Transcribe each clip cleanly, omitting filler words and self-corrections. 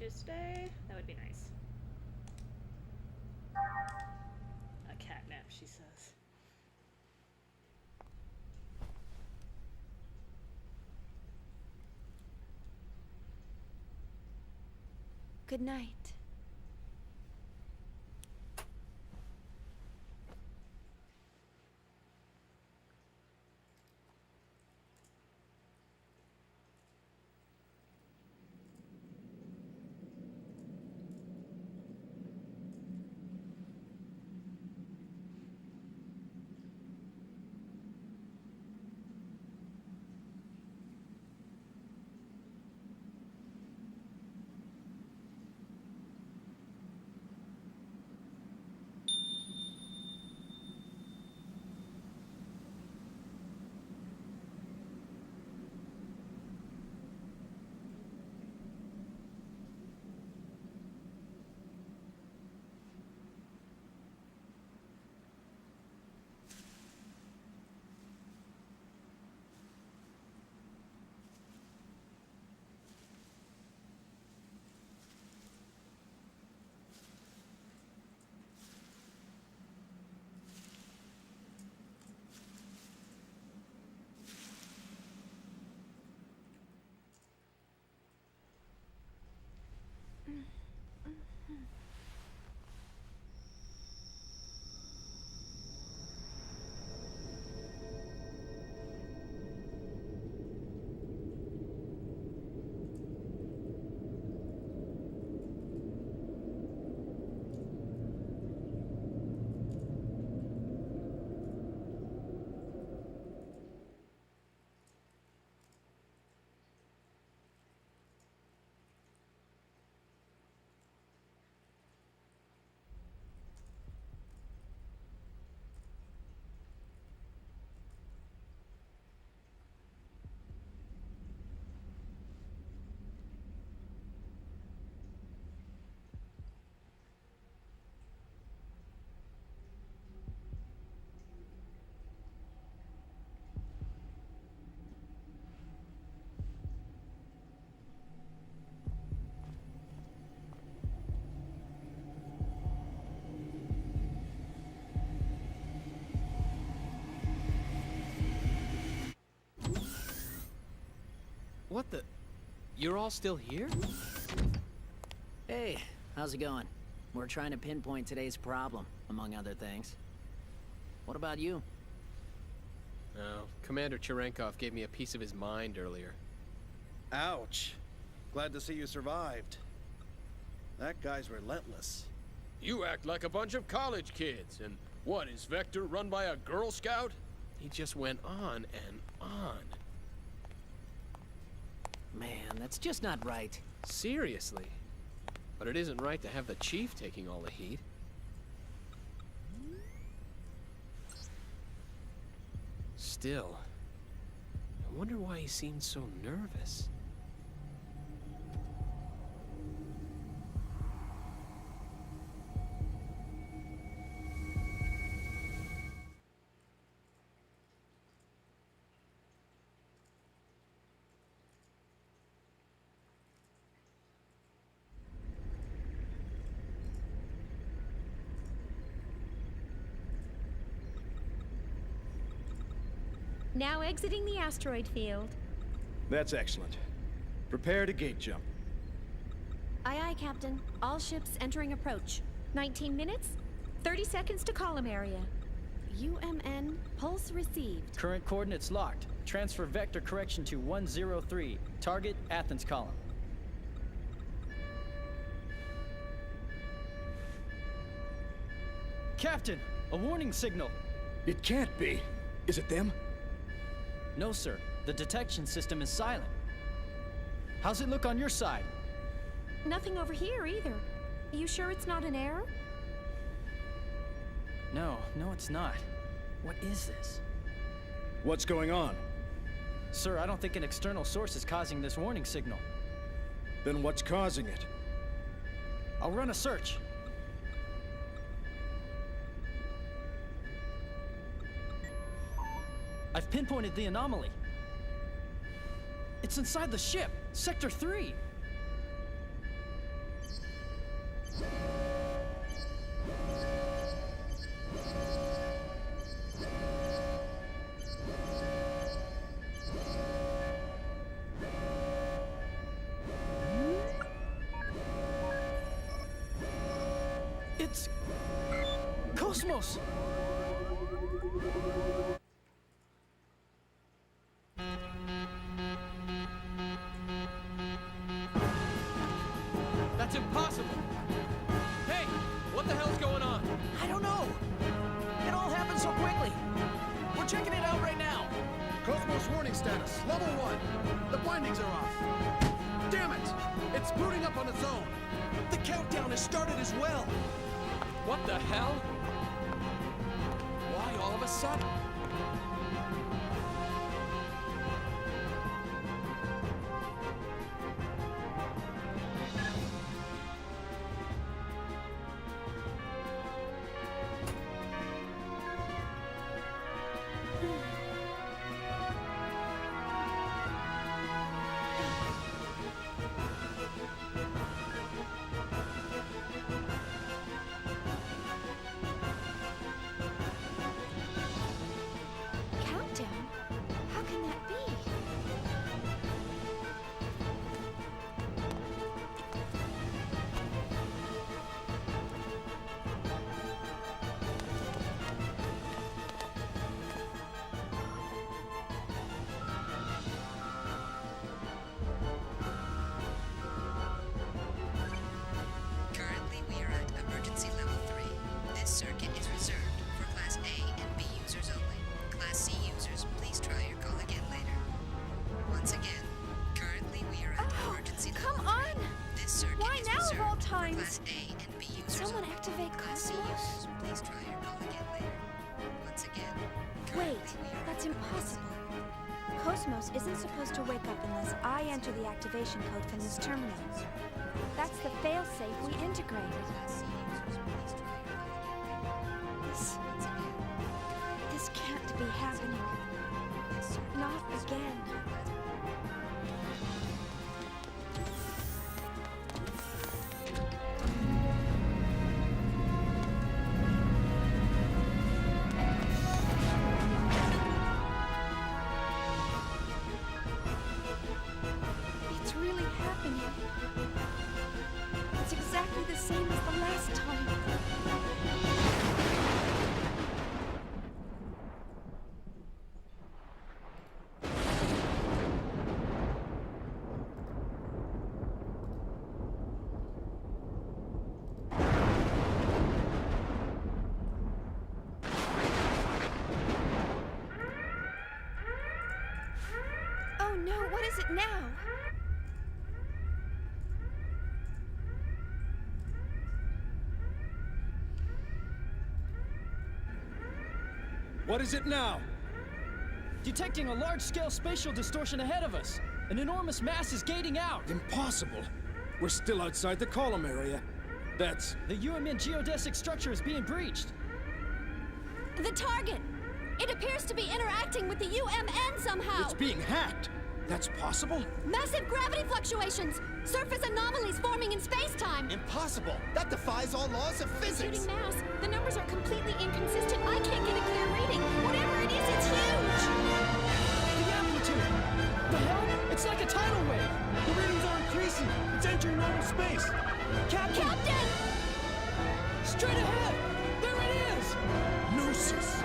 to stay? That would be nice. A catnap, she says. Good night. What the? You're all still here? Hey, how's it going? We're trying to pinpoint today's problem, among other things. What about you? Oh, Commander Cherenkov gave me a piece of his mind earlier. Ouch. Glad to see you survived. That guy's relentless. You act like a bunch of college kids, and what, is Vector run by a Girl Scout? He just went on and on. Man, that's just not right. Seriously. But it isn't right to have the chief taking all the heat. Still, I wonder why he seemed so nervous. Now exiting the asteroid field. That's excellent. Prepare to gate jump. Aye, aye, Captain. All ships entering approach. 19 minutes, 30 seconds to column area. UMN, pulse received. Current coordinates locked. Transfer vector correction to 103. Target, Athens column. Captain, a warning signal. It can't be. Is it them? No, sir. The detection system is silent. How's it look on your side? Nothing over here either. You sure it's not an error? No, it's not. What is this? What's going on? Sir, I don't think an external source is causing this warning signal. Then what's causing it? I'll run a search. I've pinpointed the anomaly. It's inside the ship, Sector 3. It's... KOS-MOS! That's impossible! Hey! What the hell's going on? I don't know. It all happened so quickly. We're checking it out right now. KOS-MOS warning status, level 1. The bindings are off. Damn it! It's booting up on its own. The countdown has started as well. What the hell? Why all of a sudden? Countdown? How can that be? Currently, we are at emergency level 3. This circuit is reserved for Class A and B users only. Class C users, please try your call again later. Once again, currently we are at Oh, emergency come level 3. on! This circuit Why is now of reserved all for times? Class A and B users Someone only. activate Class C KOS-MOS? users, please try your call again later. Once again, Wait, currently we are that's at impossible. KOS-MOS isn't supposed to wake up unless I enter the activation code from this terminal. That's the failsafe we integrated. Class C users, please try your call again later. This, Once again, this can't be happening. this circuit Not again. It's really happening. It's exactly the same as the last time. Oh no, what is it now? What is it now? Detecting a large-scale spatial distortion ahead of us. An enormous mass is gating out. Impossible. We're still outside the column area. That's... The UMN geodesic structure is being breached. The target! It appears to be interacting with the UMN somehow! It's being hacked. That's possible? Massive gravity fluctuations! Surface anomalies forming in space-time! Impossible. That defies all laws of physics. Shooting mass. The numbers are completely inconsistent. I can't get a clear reading. Whatever it is, it's huge! The amplitude! The hell? It's like a tidal wave! The readings are increasing. It's entering normal space. Captain! Captain! Straight ahead! There it is! Gnosis.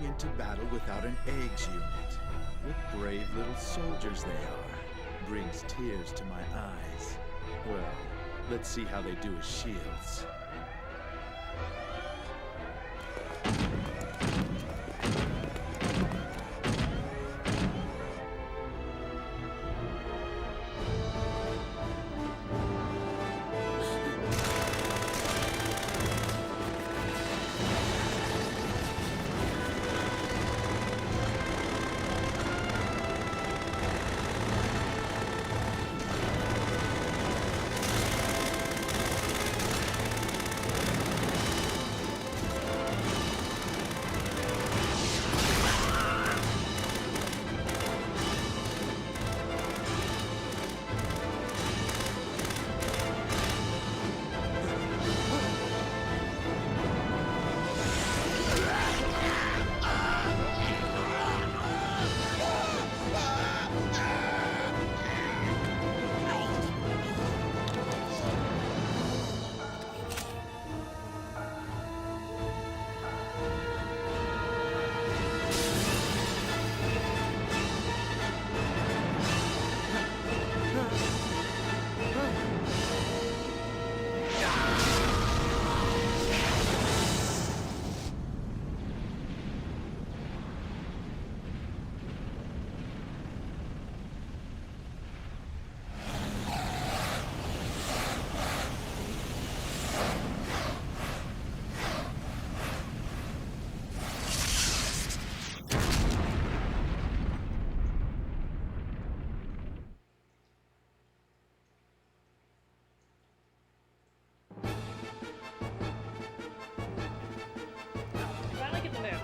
into battle without an eggs unit. What brave little soldiers they are. Brings tears to my eyes. Well, let's see how they do as shields.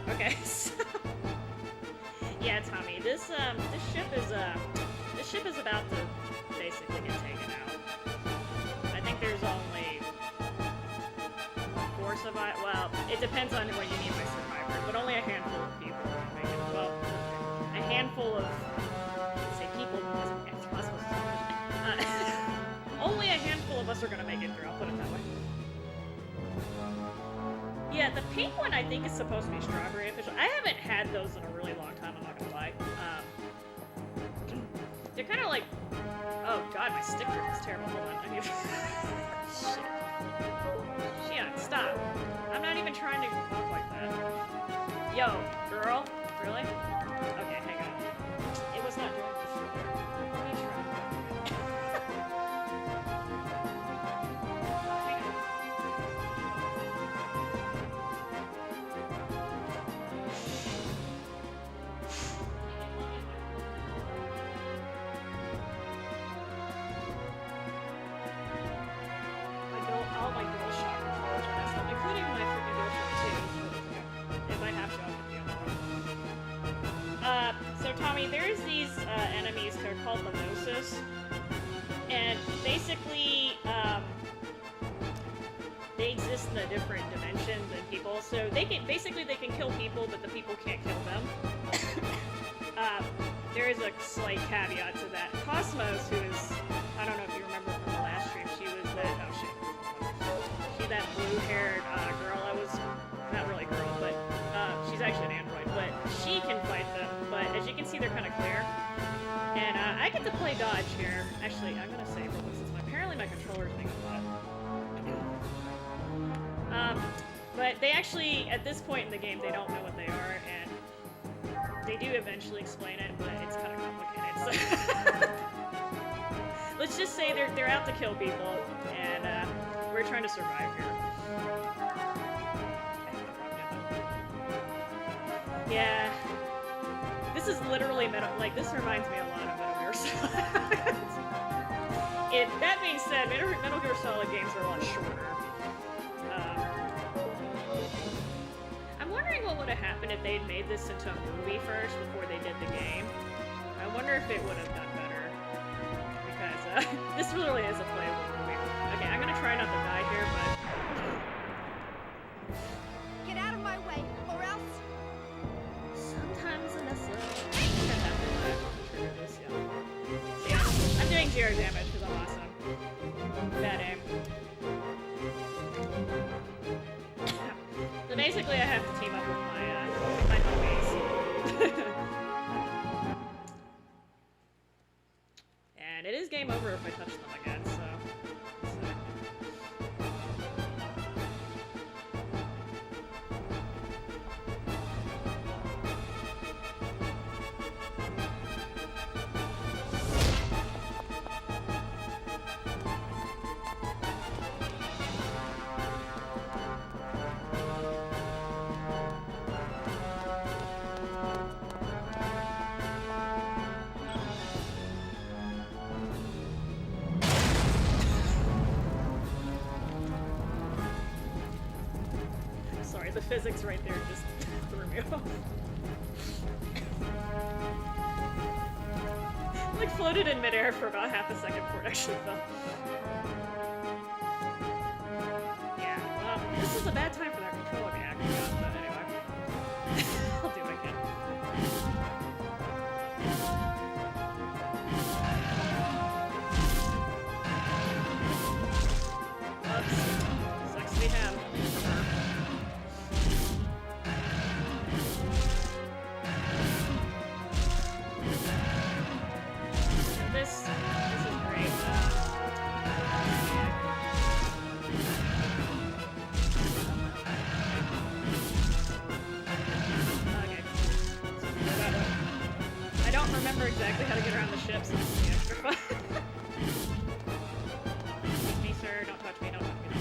Okay, so yeah, Tommy, this ship is about to basically get taken out. I think there's only 4 survivors. Well, it depends on what you mean by survivors, but only a handful of people are making it. Well, a handful of say people. Only a handful of us are gonna make it through. I'll put it that way. Yeah, the pink one I think is supposed to be strawberry official. I haven't had those in a really long time, I'm not gonna lie. They're kind of like... Oh god, my sticker is terrible. Hold on, I need... Shit. Shit, stop. I'm not even trying to walk like that. Yo, girl? Really? Okay, hang on. It was not doing this before. Let me try. All my DualShock controllers are messed up, including my freaking DualShock 2. If I have to, I'll put the so Tommy, there's these enemies that are called Xenosaga, and basically, they exist in a different dimension than people. So they can kill people, but the people can't kill them. There is a slight caveat to that. KOS-MOS, who is, I don't know if you remember from the last stream, she was the that blue-haired girl. I was not really a girl, but she's actually an android. But she can fight them. But as you can see, they're kind of clear. And I get to play dodge here. Actually, I'm gonna save real quick since apparently my controller's being a lot. But they actually, at this point in the game, they don't know what they are, and they do eventually explain it, but it's kind of complicated. So let's just say they're out to kill people, and we're trying to survive here. Yeah. This is literally this reminds me a lot of Metal Gear Solid. That being said, Metal Gear Solid games are a lot shorter. I'm wondering what would have happened if they'd made this into a movie first before they did the game. I wonder if it would have done better. Because this really is a playable movie. Okay, I'm gonna try not to die here, but... Get out of my way, or else... Sometimes a message can happen when I trigger this, yeah. I'm doing 0 damage because I'm awesome. Bad aim. So basically I have to team up with my homies. sorry, the physics right there just threw me off. Like floated in midair for about half a second before it actually fell. Yeah, well, this is a bad time for that controller to be acting up, but anyway. I'll do what I can. Oops. Sucks to be him. This is great. Okay. I don't remember exactly how to get around the ship, so this is the extra fun. Excuse me, sir. Don't touch me. Don't touch me.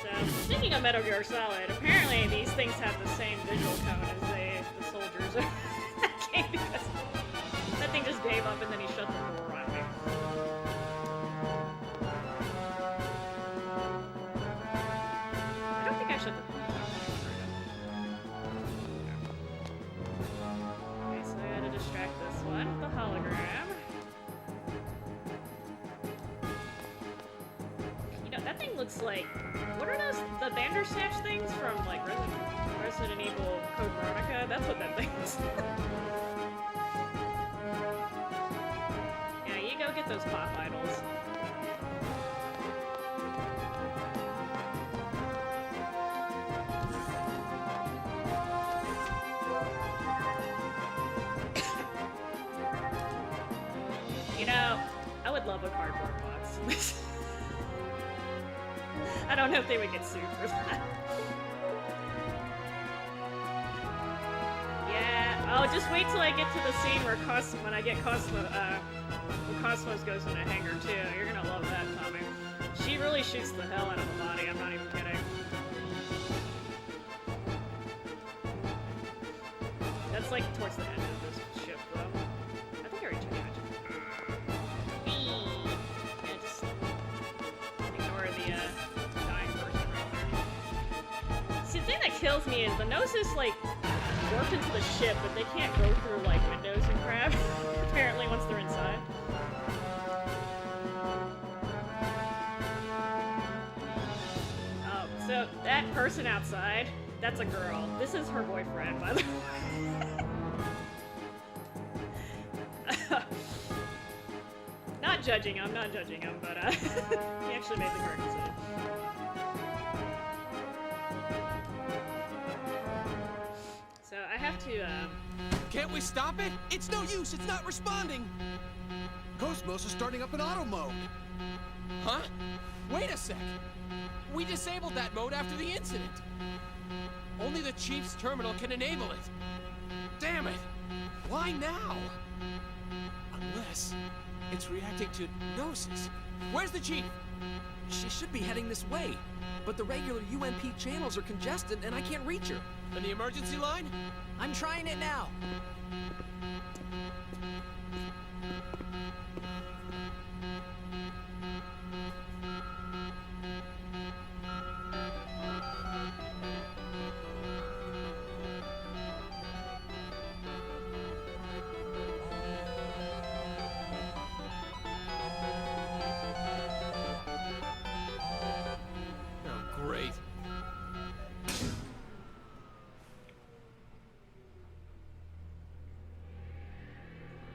So, speaking of Metal Gear Solid, apparently these things have the same visual tone as the soldiers are that game, because that thing just gave up and then he shut the door on me. I don't think I shut the door. Okay, so I gotta distract this one, the hologram. You know, that thing looks like, what are those, the Bandersnatch things from like Resident Evil Code Veronica? That's what that thing is. Yeah, you go get those pop idols. You know, I would love a cardboard box. I don't know if they would get sued for that. Yeah. Oh, just wait till I get to the scene where when I get when KOS-MOS goes in a hangar too. You're gonna love that, Tommy. She really shoots the hell out of the body. I'm not even kidding. That's like towards the end of this ship, though. I think I already took it. Yeah, just ignore the dying person right there. See, the thing that kills me is the Gnosis like warped into the ship, but they can't go through like windows and crap. Apparently, once they're inside. Oh, so that person outside, that's a girl. This is her boyfriend, by the way. Not judging him, not judging him, but he actually made the correct decision. So I have to, Can't we stop it? It's no use. It's not responding. KOS-MOS is starting up in auto mode. Huh? Wait a sec. We disabled that mode after the incident. Only the Chief's terminal can enable it. Damn it. Why now? Unless it's reacting to Gnosis. Where's the Chief? She should be heading this way, but the regular UMP channels are congested and I can't reach her. And the emergency line? I'm trying it now. Oh, great.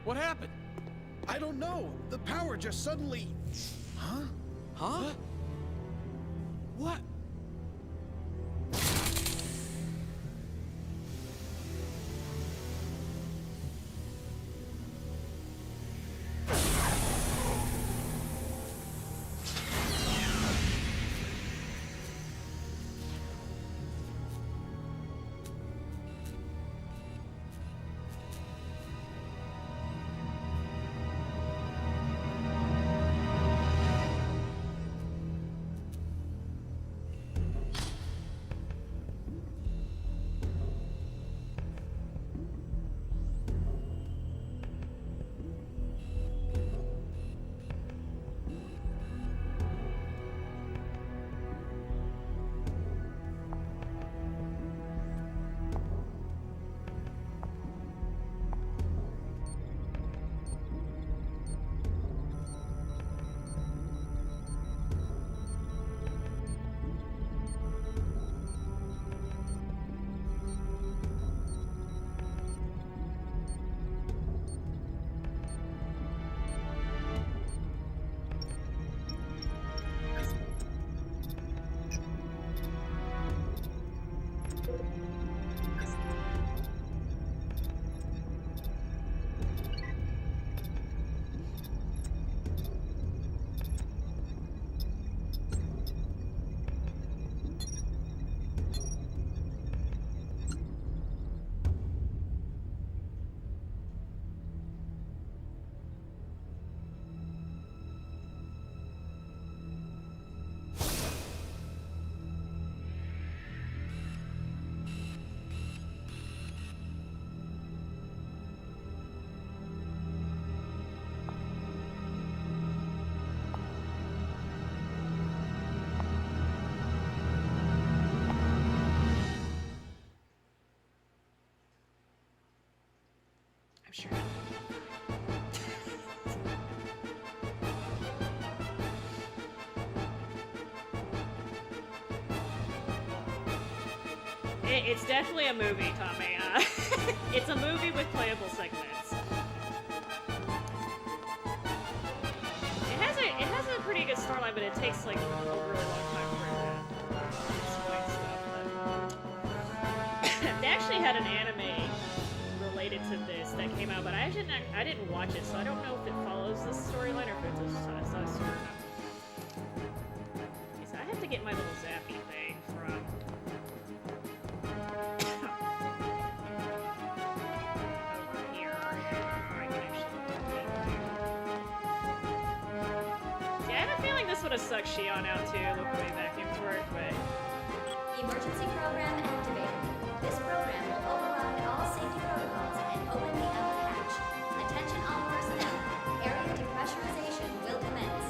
What happened? I don't know. The power just suddenly... Huh? Huh? What? sure. It's definitely a movie, Tommy. It's a movie with playable segments. It has a pretty good storyline, but it takes like a really long time for it to explain stuff. But they actually had an anime related to this that came out, but I didn't watch it, so I don't know if it follows this storyline or if it's a story. Okay, so I have to get my little zappy thing from. This would have sucked Shion out too, look way back into work, but... Emergency program activated. This program will override all safety protocols and open the upper hatch. Attention all personnel. Area depressurization will commence.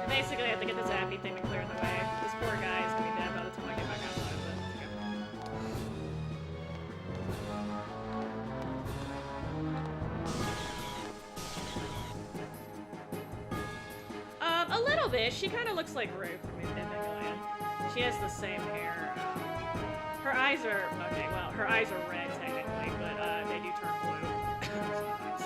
Basically, I have to get the zappy thing to clear the way. This poor guy is gonna be dead by the time I get back outside, but a little bit. She kind of looks like Rue from Evangelion. She has the same hair. Her eyes are okay. Well, her eyes are red technically, but they do turn blue sometimes.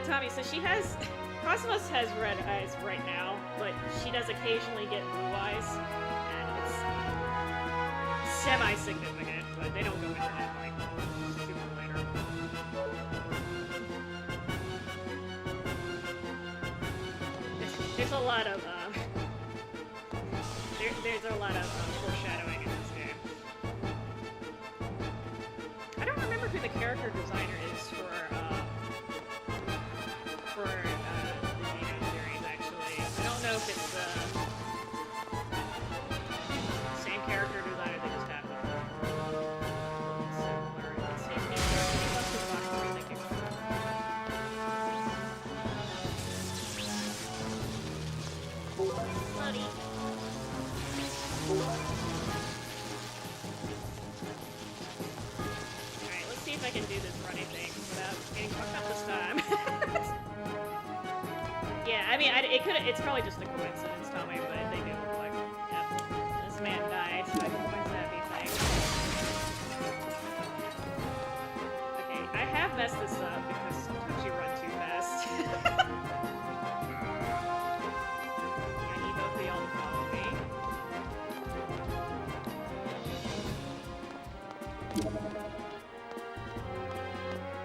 Tommy, so she has... KO-S-MOS has red eyes right now, but she does occasionally get blue eyes, and it's semi-significant, but they don't go into that, like, super later. There's a lot of, there's a lot of foreshadowing in this game. I don't remember who the character designer is for the Xeno series, actually. I don't know if it's the same character designer they just have. Similar. Let's see if he must have watched everything. Buddy. Alright, let's see if I can do this running thing without getting fucked up this time. Yeah, I mean, it's probably just a coincidence, Tommy, but they do look like, yep, this man died, so I can point zappy thing. Okay, I have messed this up because sometimes you run too fast. I need both of y'all to follow me.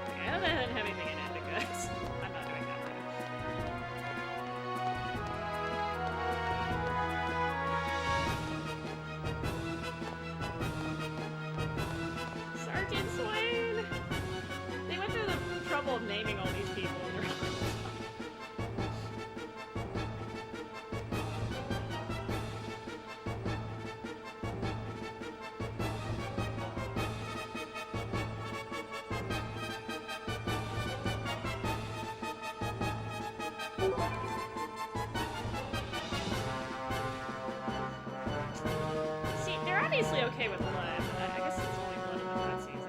Okay, I don't have anything in it because I'm not doing that right now. Sergeant Swain! They went through the trouble of naming all these people and they're all See, they're obviously okay with blood, but I guess it's only blood in the cutscenes.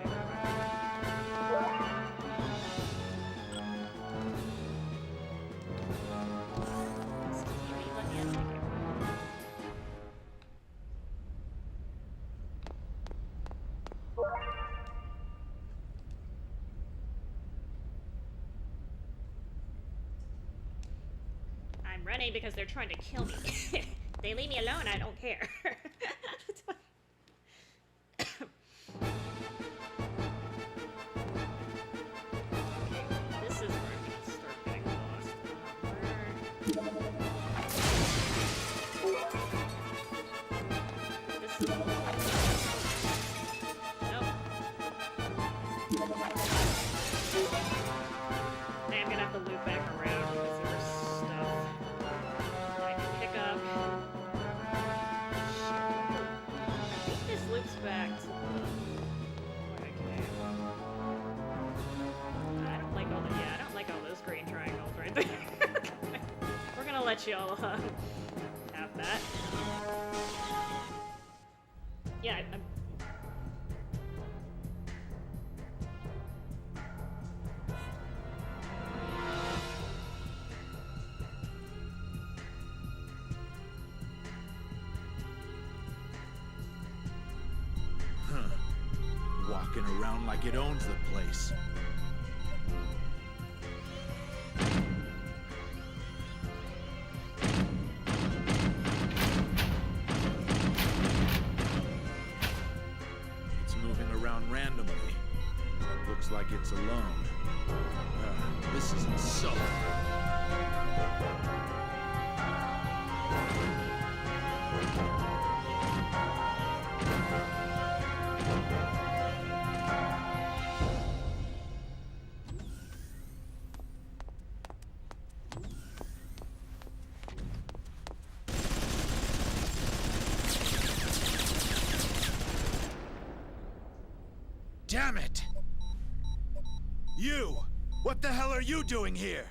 I'm running because they're trying to kill me. They leave me alone, I don't care. This is where I'm gonna start getting lost. This is... Nope. I am gonna have to loop back around because there was stuff I can pick up. I think this loops back to the... Okay. I don't like all the... Yeah, I don't like all those green triangles right there. We're gonna let y'all have that. Yeah, I'm... Walking around like it owns the place. It's moving around randomly. Looks like it's alone. This isn't so. Damn it! You! What the hell are you doing here?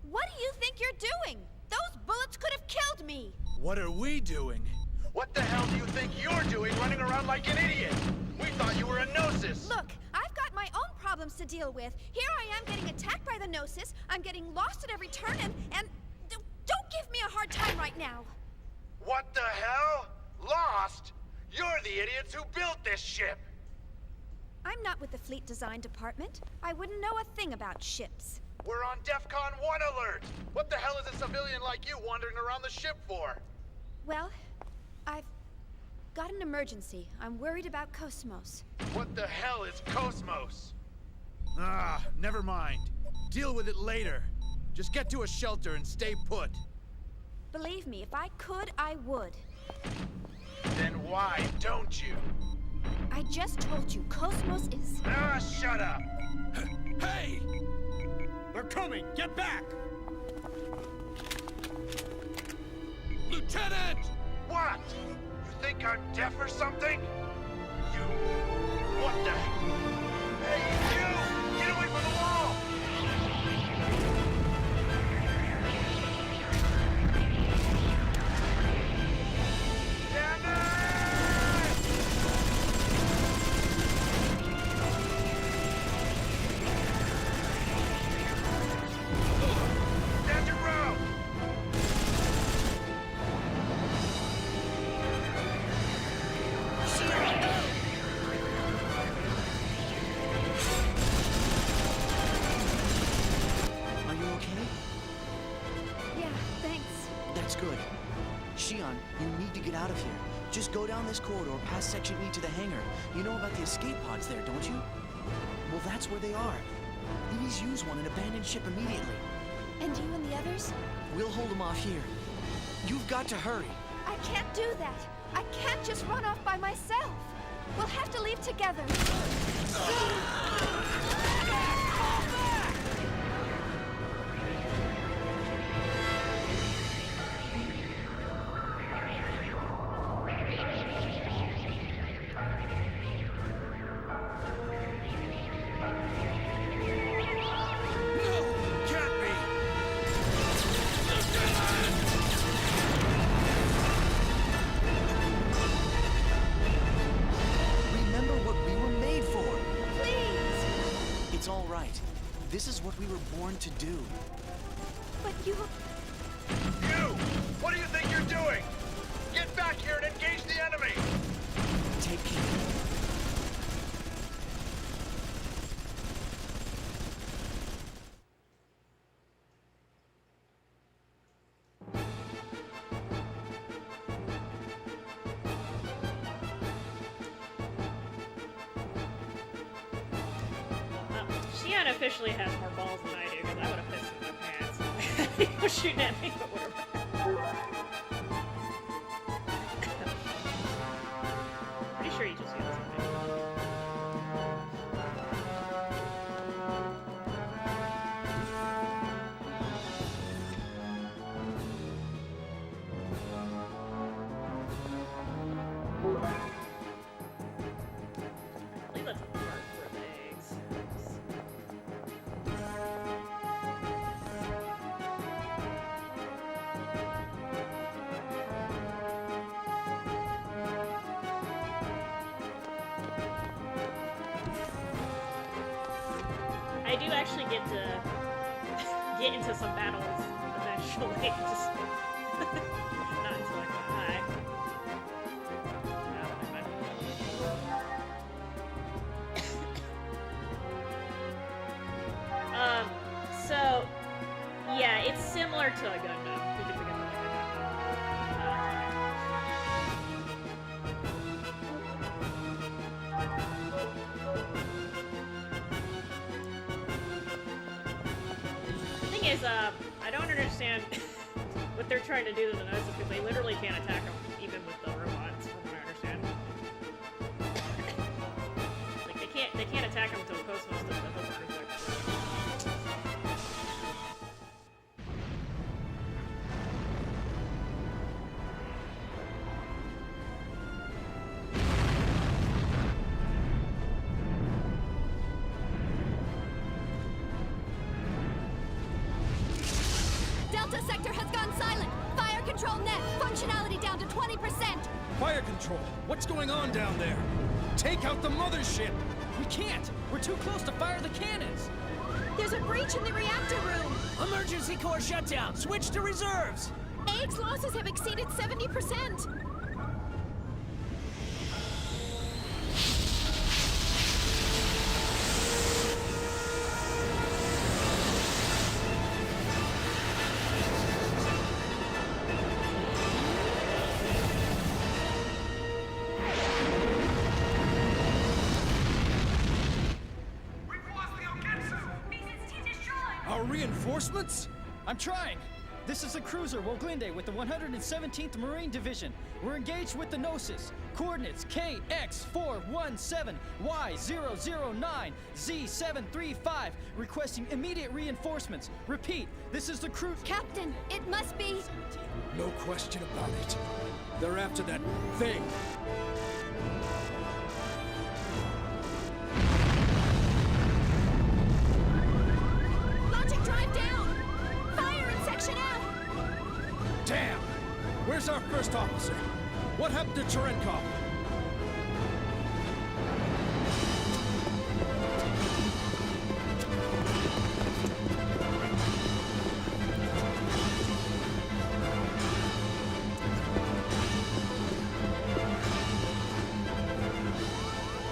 What do you think you're doing? Those bullets could have killed me! What are we doing? What the hell do you think you're doing running around like an idiot? We thought you were a Gnosis. Look, I've got my own problems to deal with. Here I am getting attacked by the Gnosis. I'm getting lost at every turn, and don't give me a hard time right now. What the hell? Lost? You're the idiots who built this ship. I'm not with the Fleet Design Department. I wouldn't know a thing about ships. We're on DEFCON 1 alert. What the hell is a civilian like you wandering around the ship for? Well, I've got an emergency. I'm worried about KOS-MOS. What the hell is KOS-MOS? Ah, never mind. Deal with it later. Just get to a shelter and stay put. Believe me, if I could, I would. Then why don't you? I just told you, KOS-MOS is... Ah, shut up! Hey! They're coming! Get back! Lieutenant! What? You think I'm deaf or something? You... What the... Hey, you! Get away from the wall! Damn it! Stand your ground! Are you okay? Yeah, thanks. That's good. Shion, you need to get out of here. Just go down this corridor past Section E to the hangar. You know about the escape pods there, don't you? Well, that's where they are. Please use one and abandon ship immediately. And you and the others? We'll hold them off here. You've got to hurry. I can't do that. I can't just run off by myself. We'll have to leave together. Remember what we were made for. Please! It's all right. This is what we were born to do. But you... You! What do you think you're doing? Get back here and engage the enemy! Take care. She unofficially has more balls than I do, because I would have pissed in my pants. He was shooting at me, but whatever. Pretty sure you just yelled something. I believe that's a mark for the eggs. I do actually get to get into some battles eventually. Just not until I go high. No, never mind. So yeah, it's similar to a Gundam. You can think of it like a Gundam. The thing is, I don't understand what they're trying to do to the noses, because they literally can't attack them, even with the robots, from what I understand. Like, they can't attack them until KOS-MOS does the hook effect. Delta sector has gone silent. Fire control net. Functionality down to 20%. Fire control! What's going on down there? Take out the mothership! We can't! We're too close to fire the cannons! There's a breach in the reactor room. Emergency core shutdown! Switch to reserves! AX losses have exceeded 70%. Our reinforcements? I'm trying! This is the cruiser Woglinde with the 117th Marine Division. We're engaged with the Gnosis. Coordinates KX4117Y009Z735. Requesting immediate reinforcements. Repeat, this is the crew. Captain, it must be... No question about it. They're after that thing. Logic drive down! Fire in Section F! Damn! Where's our first officer? What happened to Cherenkov?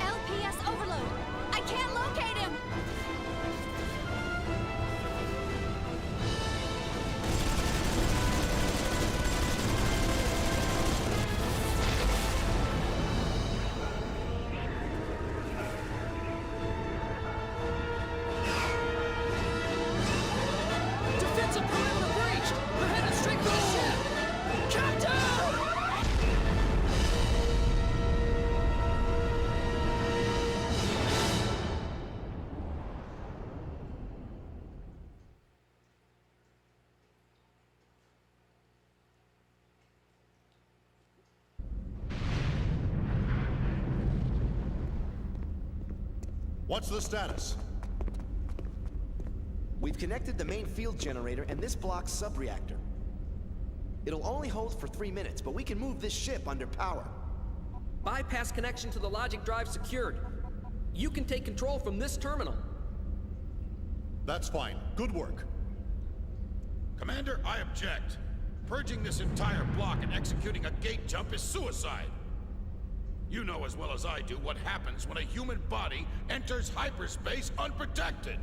LPS overload! I can't locate him! Defensive perimeter breached! They're headed straight for the ship! Countdown! What's the status? We've connected the main field generator and this block's sub-reactor. It'll only hold for 3 minutes, but we can move this ship under power. Bypass connection to the logic drive secured. You can take control from this terminal. That's fine. Good work. Commander, I object. Purging this entire block and executing a gate jump is suicide. You know as well as I do what happens when a human body enters hyperspace unprotected.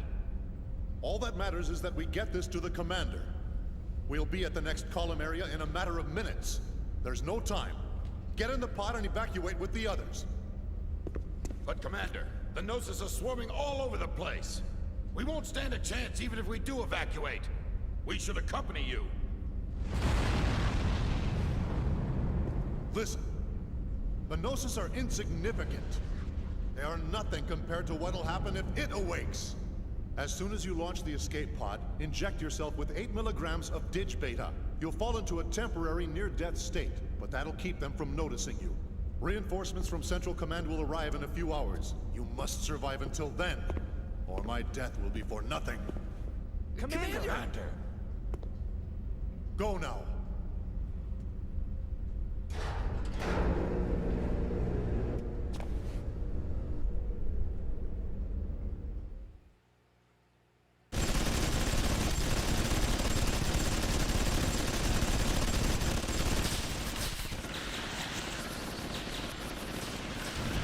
All that matters is that we get this to the commander. We'll be at the next column area in a matter of minutes. There's no time. Get in the pod and evacuate with the others. But Commander, the Gnosis are swarming all over the place. We won't stand a chance even if we do evacuate. We should accompany you. Listen. The Gnosis are insignificant. They are nothing compared to what'll happen if it awakes. As soon as you launch the escape pod, inject yourself with 8 milligrams of Dig Beta. You'll fall into a temporary near-death state, but that'll keep them from noticing you. Reinforcements from Central Command will arrive in a few hours. You must survive until then, or my death will be for nothing. Commander! Go now.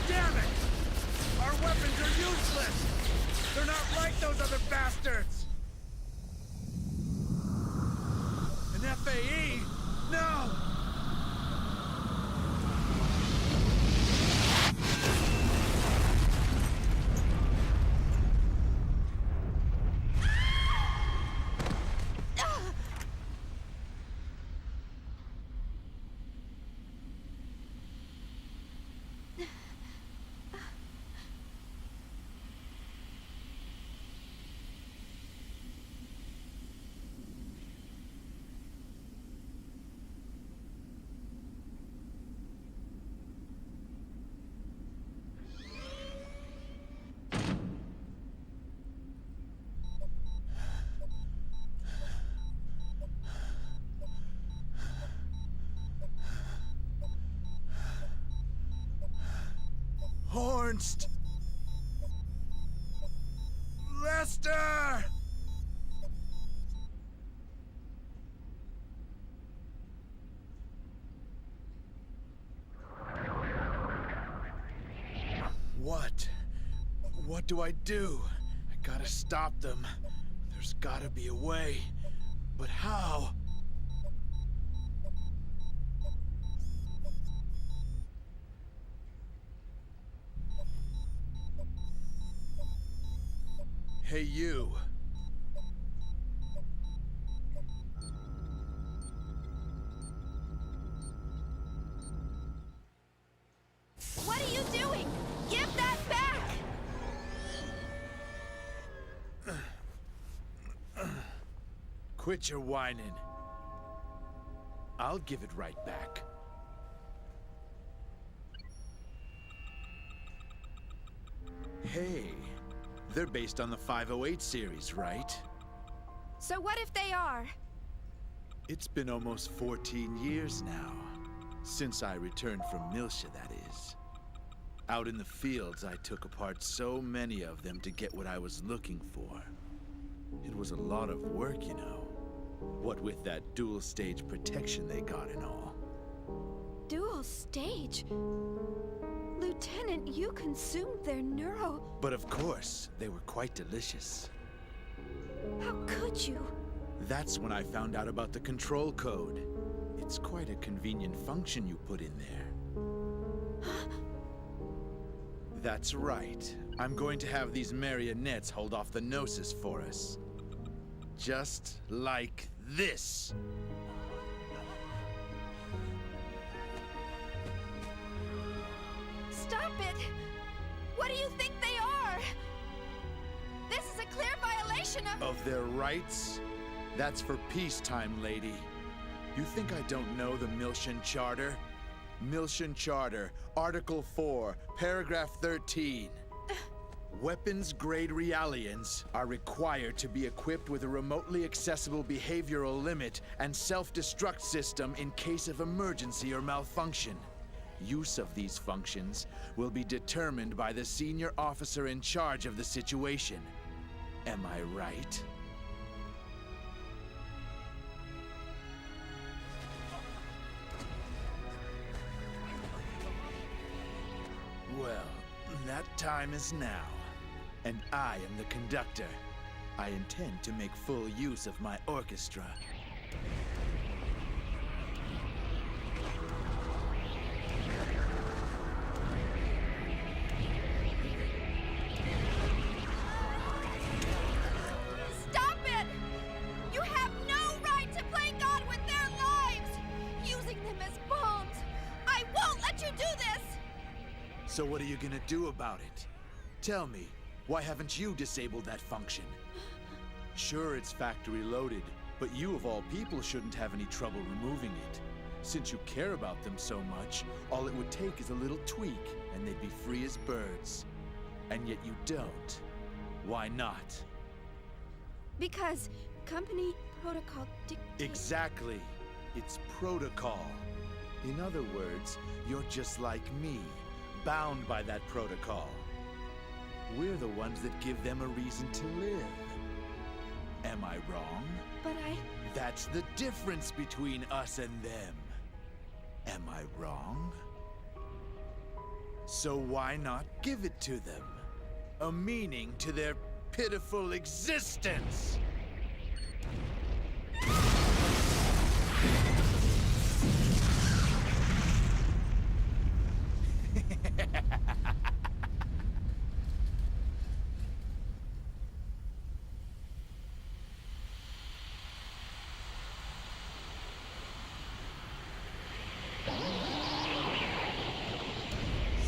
Damn it! Our weapons are useless! They're not like those other bastards! An FAE? No! Hornst! Lester! What do I do? I gotta stop them. There's gotta be a way. But how? Hey, you. What are you doing? Give that back! Quit your whining. I'll give it right back. Hey, they're based on the 508 series, right? So what if they are? It's been almost 14 years now. Since I returned from Milsha, that is. Out in the fields, I took apart so many of them to get what I was looking for. It was a lot of work, you know. What with that dual-stage protection they got and all. Dual stage? Lieutenant, you consumed their neuro... But of course, they were quite delicious. How could you? That's when I found out about the control code. It's quite a convenient function you put in there. That's right. I'm going to have these marionettes hold off the Gnosis for us. Just like this. Stop it! What do you think they are? This is a clear violation Of their rights? That's for peacetime, lady. You think I don't know the Milshan Charter? Milshan Charter, Article 4, Paragraph 13. Weapons-grade Realians are required to be equipped with a remotely accessible behavioral limit and self-destruct system in case of emergency or malfunction. Use of these functions will be determined by the senior officer in charge of the situation. Am I right? time is now, and I am the conductor. I intend to make full use of my orchestra. Stop it! You have no right to play God with their lives! Using them as bombs! I won't let you do this! So what are you gonna do about it? Tell me, why haven't you disabled that function? Sure, it's factory loaded, but you of all people shouldn't have any trouble removing it. Since you care about them so much, all it would take is a little tweak, and they'd be free as birds. And yet you don't. Why not? Because company protocol dictates... Exactly. It's protocol. In other words, you're just like me, bound by that protocol. We're the ones that give them a reason to live. Am I wrong? But That's the difference between us and them. Am I wrong? So why not give it to them? A meaning to their pitiful existence!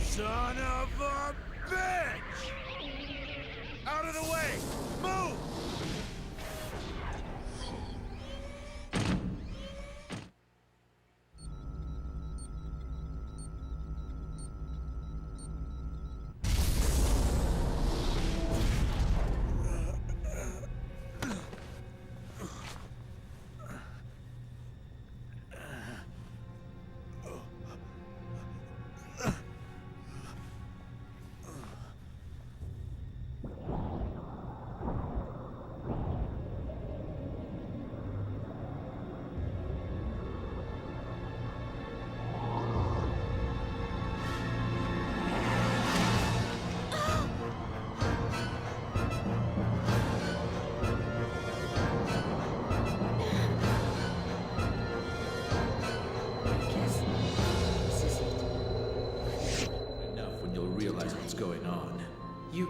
Son of a bitch! Out of the way! Move!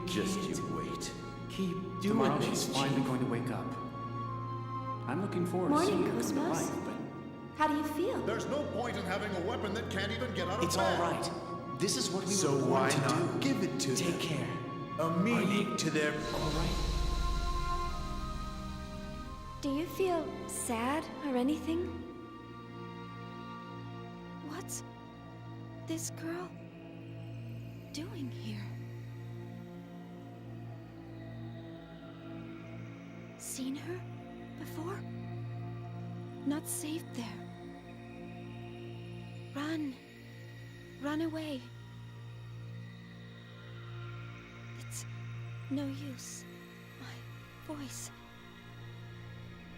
Just you wait. Keep doing Tomorrow this. she's finally going to wake up. I'm looking forward to seeing Morning, her come to KOS-MOS. life, but How do you feel? There's no point in having a weapon that can't even get out of It's bed. all right. This is what we So were born why to not do. give it to Take them? care. A meaning to their... All right? Do you feel sad or anything? What's this girl doing here? Seen her before? Not safe there. Run. Run away. It's no use. My voice.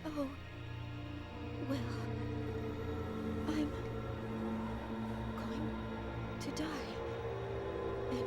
Oh, well, I'm going to die anyway.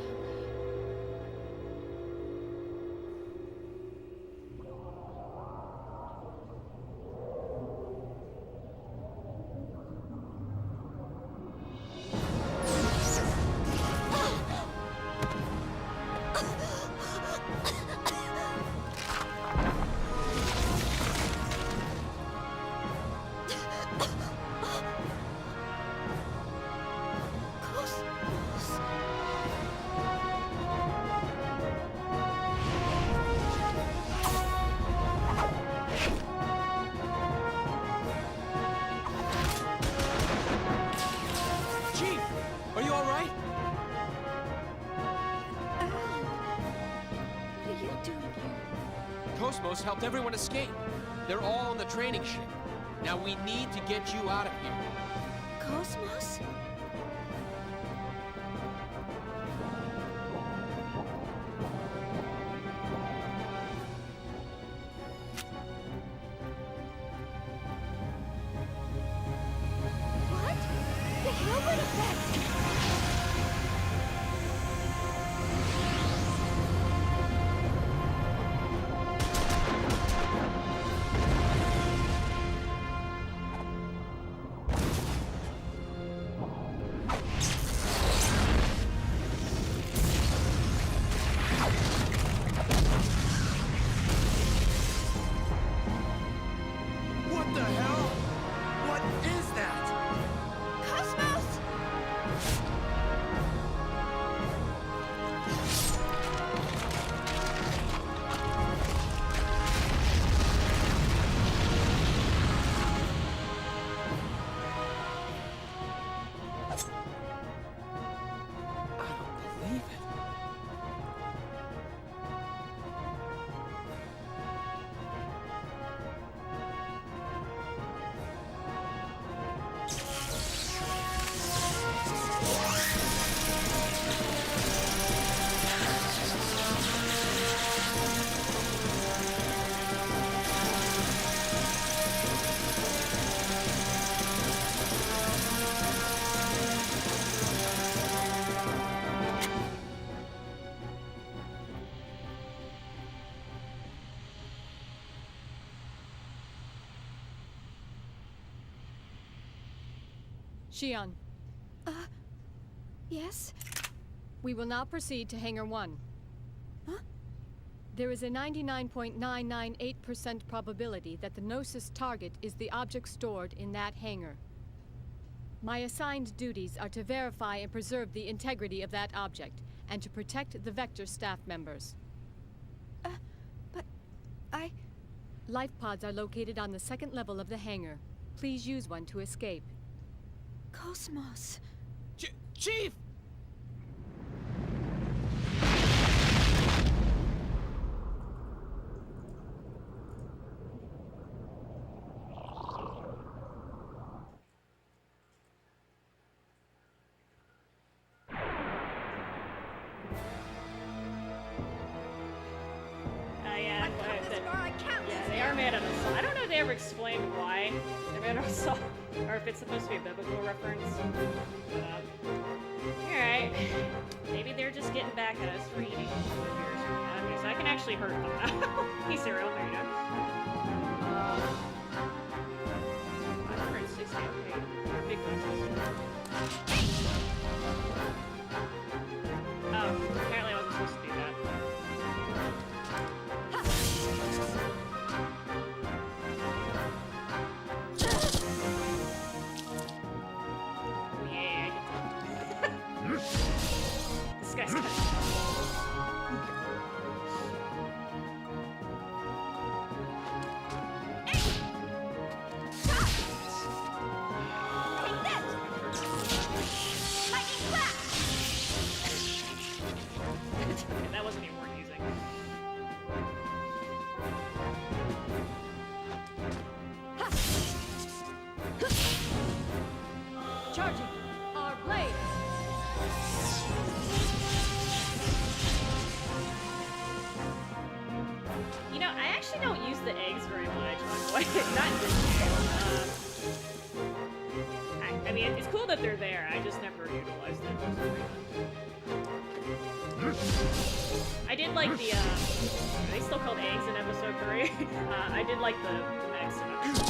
KOS-MOS helped everyone escape. They're all on the training ship. Now we need to get you out of here. KOS-MOS? What? The Hilbert effect! What the hell? What is that? Cosmos! I don't believe it. Shion, Yes? we will now proceed to Hangar 1. Huh? There is a 99.998% probability that the Gnosis target is the object stored in that hangar. My assigned duties are to verify and preserve the integrity of that object, and to protect the Vector staff members. But I... Life pods are located on the second level of the hangar. Please use one to escape. KOS-MOS. Chief! Yeah, I've come this far, I can't lose they now. are made out of salt. I don't know if they ever explained why they're made out of salt, or if it's supposed to be a biblical reference. But, alright. Maybe they're just getting back at us for eating beers. Okay, so I can actually hurt them now. Hey, Cyril, there you go. 560, okay. They're big boxes. Oh, apparently I wasn't supposed to do that. This guy's kind of... That wasn't even worth using. Charging our blades! You know, I actually don't use the eggs very much. Not in this game. I mean, it's cool that they're there. I just never utilized them. I did like the, are they still called eggs in episode 3? I did like the mechs in episode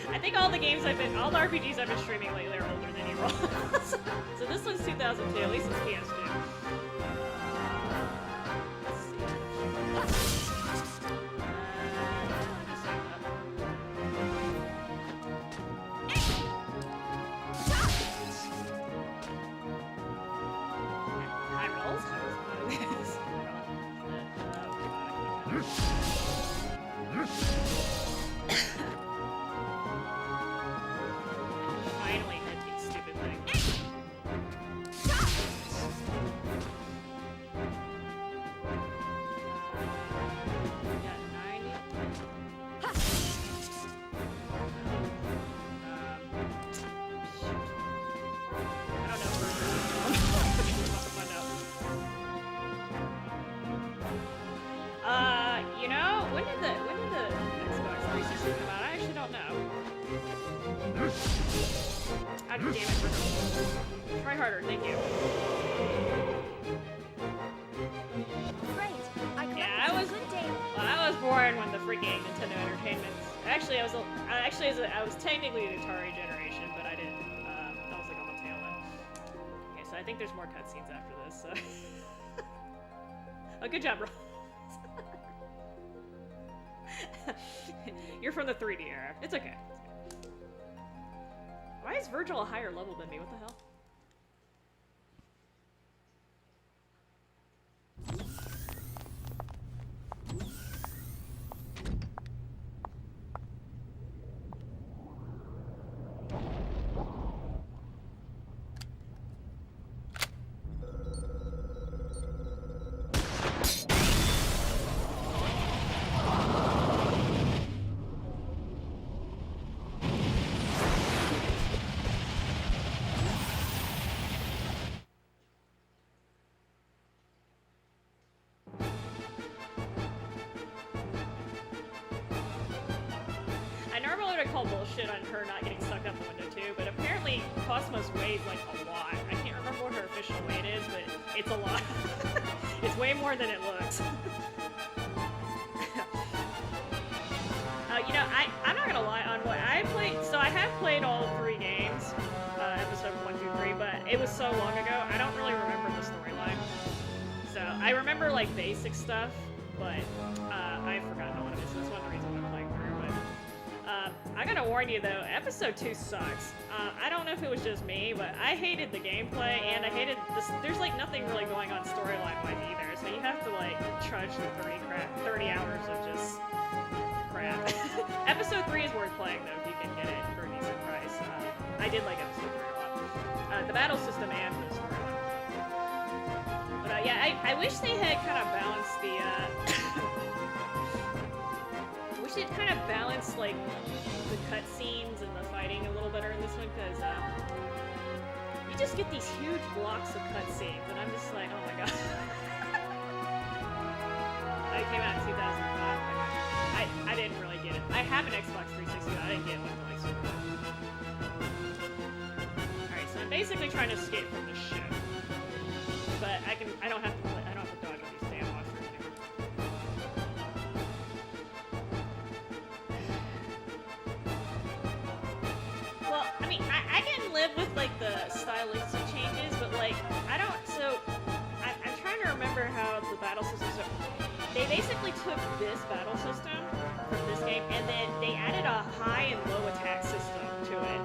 3. I think all the RPGs I've been streaming lately are older than you. So this one's 2002, at least it's PS2. Finally hit these stupid things. Got 90. I don't know where you know, when did the Xbox 360 come out? I actually don't know. God damn it, try harder, thank you. Great. Yeah, I was born when the freaking Nintendo Entertainment. Actually, I was technically the Atari generation, but I didn't. I was like on the tail end. Okay, so I think there's more cutscenes after this. So. Oh, good job, bro. You're from the 3D era. It's okay. Why is Virgil a higher level than me? What the hell? Call bullshit on her not getting sucked out the window too, but apparently KOS-MOS weighs like a lot. I can't remember what her official weight is, but it's a lot. It's way more than it looks. You know, I'm not gonna lie on what I played. So I have played all 3 games, episode 1, 2, 3, but it was so long ago, I don't really remember the storyline. So I remember like basic stuff, but I've forgotten all of it, so that's one of the reasons I'm playing through. But I gotta warn you though, episode 2 sucks. I don't know if it was just me, but I hated the gameplay and I hated this. There's like nothing really going on storyline-wise either, so you have to like trudge through 30 hours of just crap. Episode 3 is worth playing though, if you can get it for a decent price. I did like episode 3 a lot. The battle system and the storyline. But yeah, I wish they had kind of balanced the wish they'd kind of balanced like the cutscenes and the fighting a little better in this one, because you just get these huge blocks of cutscenes, and I'm just like, oh my god. It came out in 2005. I didn't really get it. I have an Xbox 360, but I didn't get one until like super. Alright, so I'm basically trying to escape from the ship. But I don't have to dodge all these damn monsters anymore. Well, I mean, I can live with like the stylistic changes, but like I'm trying to remember how the battle systems are. They basically took this battle system from this game and then they added a high and low attack system to it.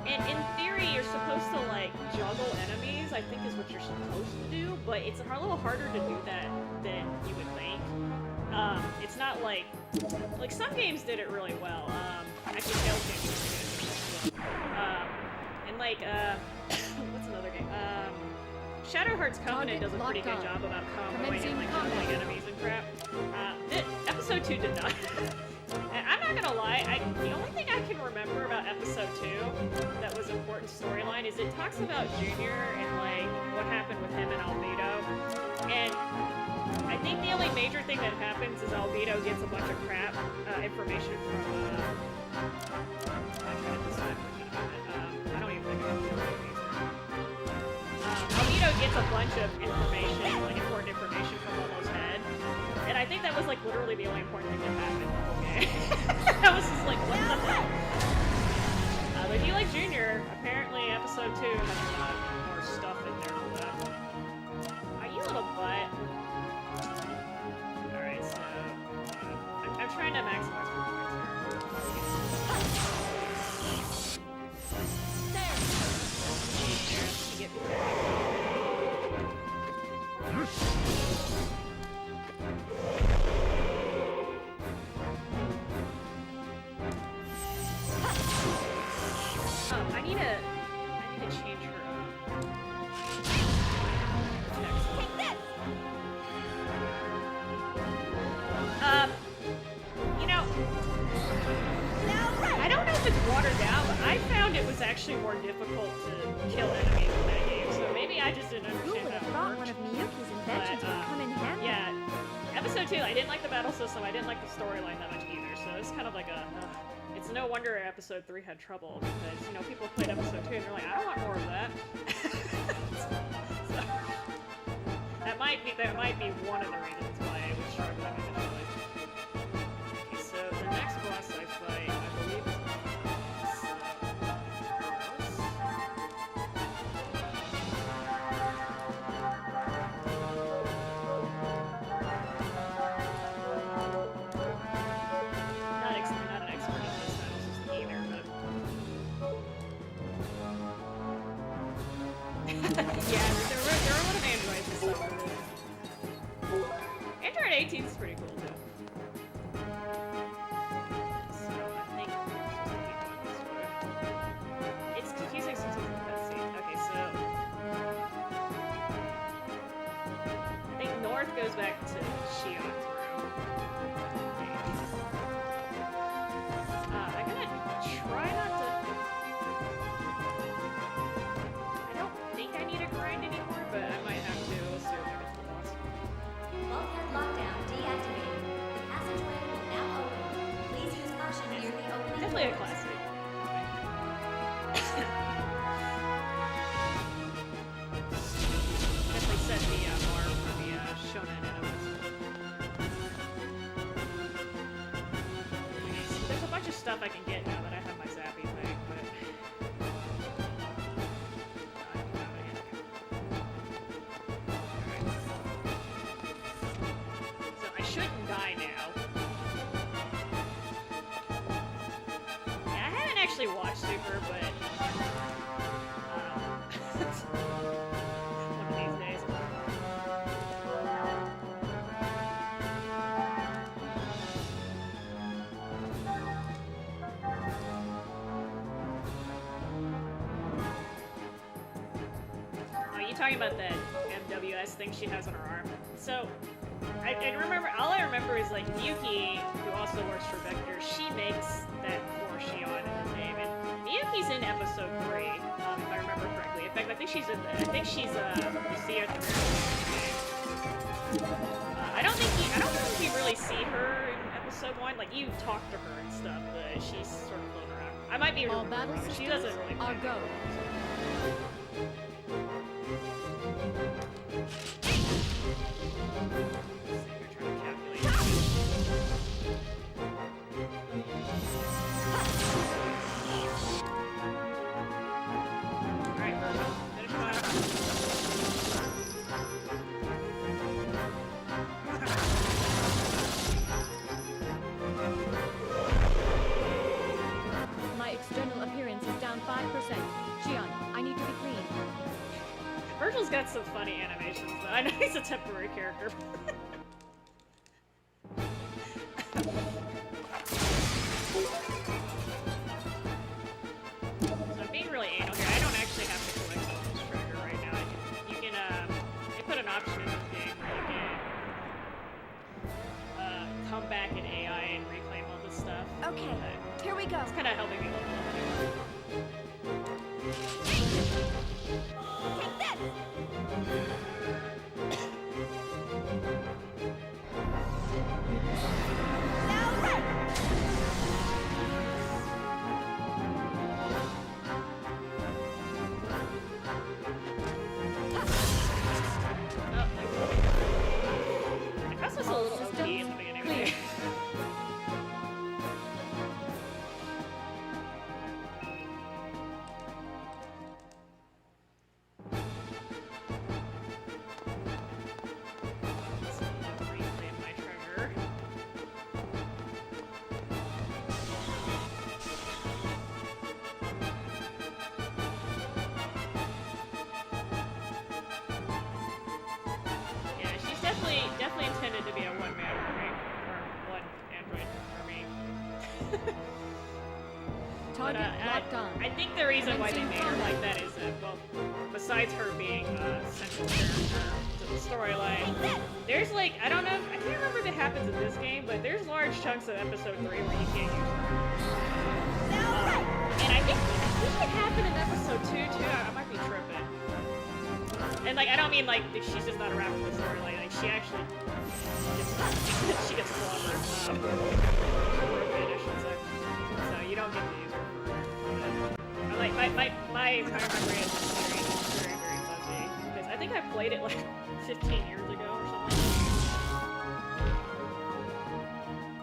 And in theory, you're supposed to like juggle enemies, I think is what you're supposed to do, but it's a little harder to do that than you would think. It's not like some games did it really well. Actually, Tales games did it really well. And like, what's another game? Shadow Heart's Covenant does a pretty good job about comboing and like juggling enemies and crap. Episode 2 did not. And I'm not gonna lie, the only thing I can remember about episode 2 that was important storyline is it talks about Junior and like what happened with him and Albedo. And I think the only major thing that happens is Albedo gets a bunch of crap information from I'm trying to decide which of it. I don't even think I can remember these. Albedo gets a bunch of information, like important information from Momo's head. And I think that was like literally the only important thing that happened in the whole game. I was just like, what the hell? But if you like Junior, apparently episode 2 has a lot more stuff in there for that. You little butt. Alright, so I'm trying to maximize my points here. I need to change her you know, I don't know if it's watered down, but I found it was actually more difficult to kill enemies in that game, so maybe I just didn't understand how it worked. One of Miyuki's inventions would come in handy. Yeah, episode 2, I didn't like the battle system, I didn't like the storyline that much either, so it's kind of like a, it's no wonder episode 3 had trouble, because, you know, people played episode 2 and they're like, I don't want more of that. So, that might be one of the reasons why I was struggling initially. Okay, so the next boss I fight, I believe is Yeah, there are a lot of androids and stuff. Android 18 is pretty cool too. So I think it's confusing since it's a cutscene. Okay, so I think north goes back to Shion through. I'm gonna try not to. I don't think I need a grind anymore, but I might have to. We'll see what happens. Bulkhead lockdown deactivated. The passageway will now open. Please use caution near the opening Definitely a doors. classic. Definitely set the bar for the shonen enemies. So there's a bunch of stuff I can get now that I have my zappy thing, but I don't have it yet. Alright. So I shouldn't die now. Yeah, I haven't actually watched Super, but one of these days. Oh, you talking about that MWS thing she has on her arm? So, I remember, all I remember is like Miyuki, who also works for Vector, she makes that for Shion in the game, and Miyuki's in episode 3, if I remember correctly. In fact, I think she's in the, you see her at the very beginning of the game. I don't think you really see her in episode 1. Like, you talk to her and stuff, but she's sort of floating around. I might be All wrong. battle She doesn't systems really are play. go. Alright, Virgo, finish him off. My external appearance is down 5%. Shion, I need to be clean. Virgil's got some funny animations, though. I know he's a temporary character. So I'm being really anal here. I don't actually have to collect all this treasure right now. You can, they put an option in this game where you can, come back in AI and reclaim all this stuff. Okay, here we go. It's kind of helping me level up anyway. Take this! Now right! The cost was a little OP in the beginning of the game. Reclaim my treasure. Yeah, she's definitely intended to be a one-man army, or one android army. Target But, locked on. I think the reason why they made her like that is that, well, besides her being a central character to the storyline, there's like, I don't know, I can't remember if it happens in this game, but there's large chunks of episode 3 where you can't use her. And I think it happened in episode 2 too. I might be tripping. And like, I don't mean like she's just not around for the storyline. Like she actually gets she gets clobbered. I should say. So you don't get to use her for like my memory of this series is very, very fuzzy. Because I think I played it like 15 years ago or something.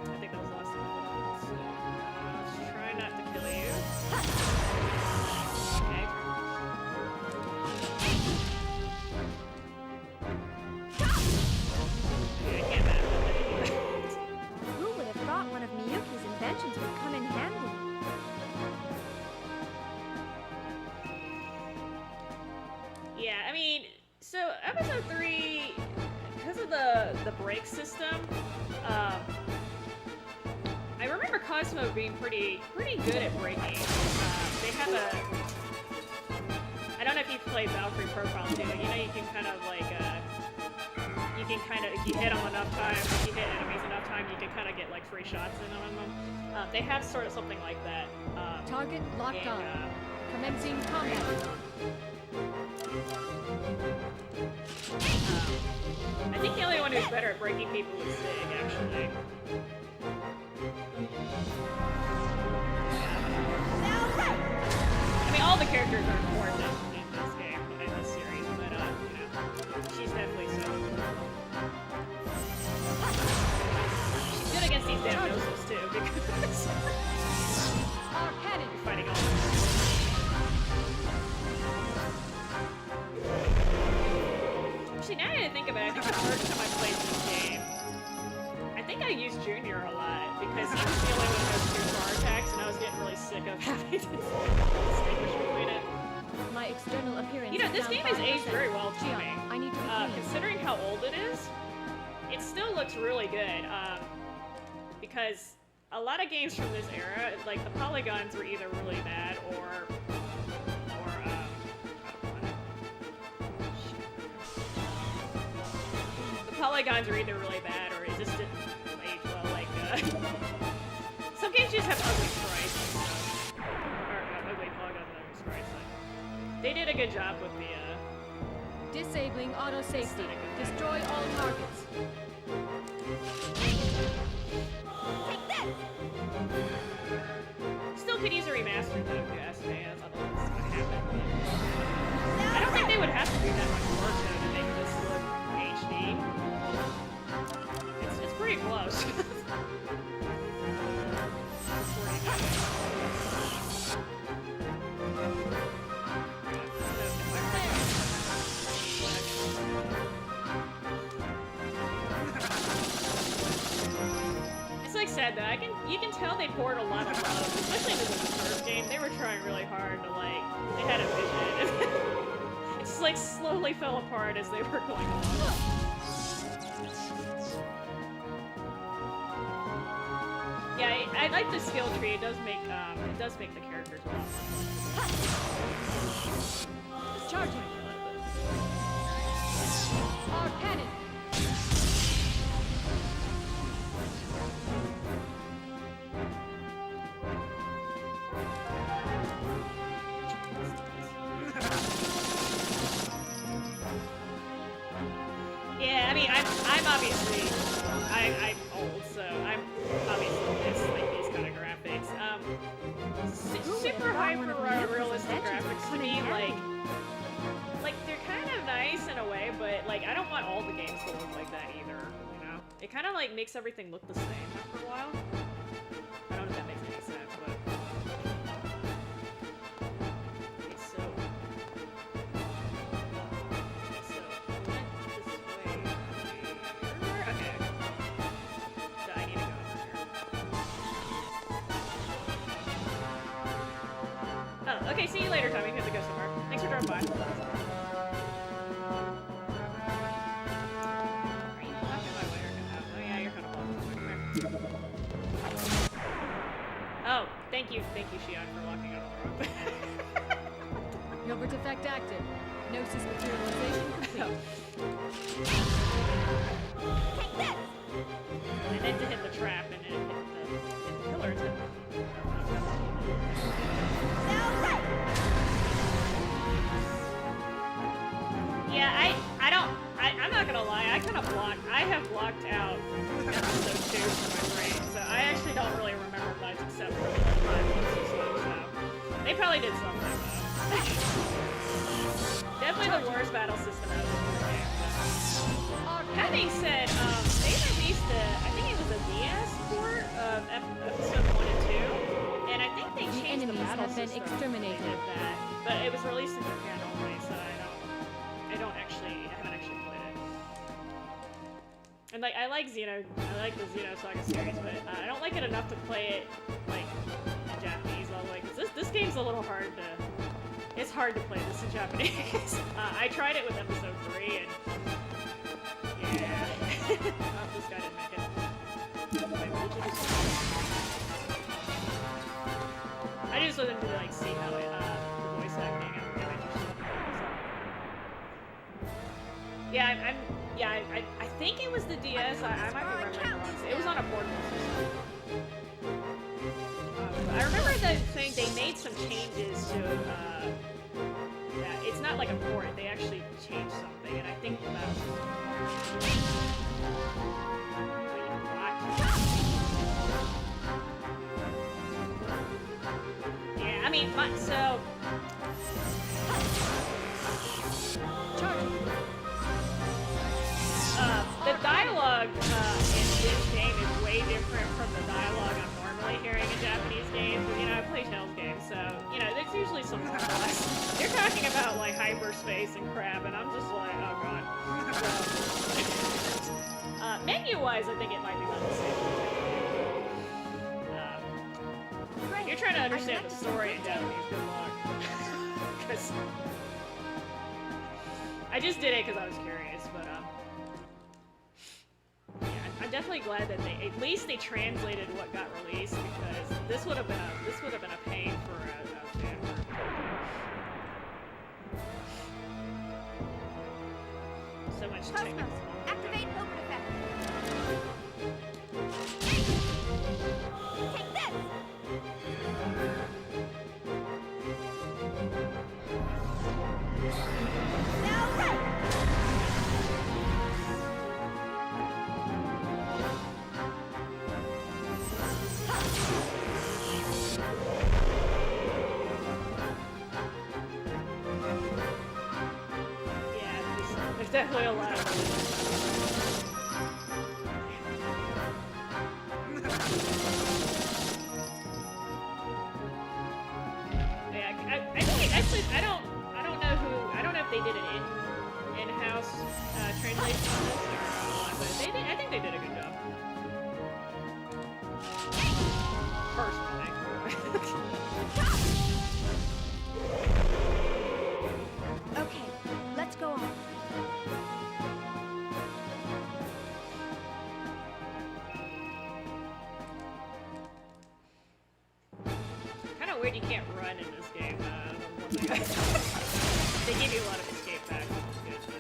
I think that was the last time I played it. So let's try not to kill you. Okay. Yeah, I can't map it. KOS-MOS being pretty good at breaking. They have a... I don't know if you've played Valkyrie Profile too, but you know you can kind of like, you can kind of, if you hit them enough times, if you hit enemies enough times, you can kind of get like free shots in on them. They have sort of something like that. Target locked on. Commencing combat. I think the only one who's better at breaking people is Zig, actually. I mean, all the characters are important in this game, in this series, but, you know, she's definitely so. She's good against these damn noses, too, because you're fighting all of them. Actually, now that I think about it, I think the first time I played this game, I think I used Junior a lot, because he was the only one who has 2 bar attacks, and I was getting really sick of having to distinguish between it. My external appearance. You know, this game has aged very well to me. I need to considering how old it is, it still looks really good. Because a lot of games from this era, like the polygons were either really bad or the polygons are either really bad or it just didn't age well. Like some games just have ugly sprites and stuff, or ugly polygons and ugly sprites. Like, they did a good job with the disabling auto safety. Destroy all targets. Take this! Still could use a remaster though, if you ask me. That's not what's gonna happen. I don't think they would have to do that much work though to make this look HD. It's pretty close. It's like sad though. You can tell they poured a lot of love, especially into the first game. They were trying really hard to like. They had a vision. It just like slowly fell apart as they were going along. Yeah, I like the skill tree. It does make the characters well. Charging. Our cannon. Yeah, I mean, I'm obviously, I'm old, so I'm obviously it's like these kind of graphics. Super hyper realistic graphics to me, like they're kind of nice in a way, but like I don't want all the games to look like that either. You know, it kind of like makes everything look the same after a while. I don't know if that makes any sense, but. Okay, see you later, Tommy. You have to go somewhere. Thanks for dropping by. Are you blocking my way or not? Oh yeah, you're kind of blocking my way. Oh, thank you, Shion, for locking out all the wrong. Gilbert effect active. Gnosis materialization complete. Take this! I meant to hit the trap and it hit the pillars. Yeah, I'm not gonna lie, I have blocked out episode 2 from my brain, so I actually don't really remember much except for the 5 episodes, so they probably did something, though. Definitely the worst battle system ever in the game. That being said, they released I think it was a DS port of episode 1 and 2, and I think they changed the battle have been system. exterminated. They did that, but it was released in Japan only, so I haven't actually played it. And like, I like the Xenosaga series, but I don't like it enough to play it like in Japanese all the way. Cause this game's a little hard to. It's hard to play this in Japanese. I tried it with episode 3, and yeah, oh, this guy didn't make it. also didn't really like see how it, the voice acting. I'm interested in that. Yeah, I think it was the DS. I might be remembering wrong. It was on a portable system. I remember that saying they made some changes to that. It's not like a port. They actually changed something, and I think that. Yeah, I mean, so. The dialogue in this game is way different from the dialogue I'm normally hearing in Japanese games. You know, I play Tales games, so, you know, there's usually some less. You're talking about, like, hyperspace and crap, and I'm just like, oh god. So, menu-wise, I think it might be about the same. If you're trying to understand the story in Japanese, good luck. 'Cause I just did it because I was curious, but, yeah, I'm definitely glad that at least they translated what got released, because this would have been a pain for a fan. So much technical. Activate open effect. Take this. Now right. There's definitely a lot of yeah, I think actually I don't know if they did an in-house translation on this or not, but I think they did a good job. Personally. Okay, let's go on. Kind of weird you can't run in this game. They give you a lot of escape back, which is good. But...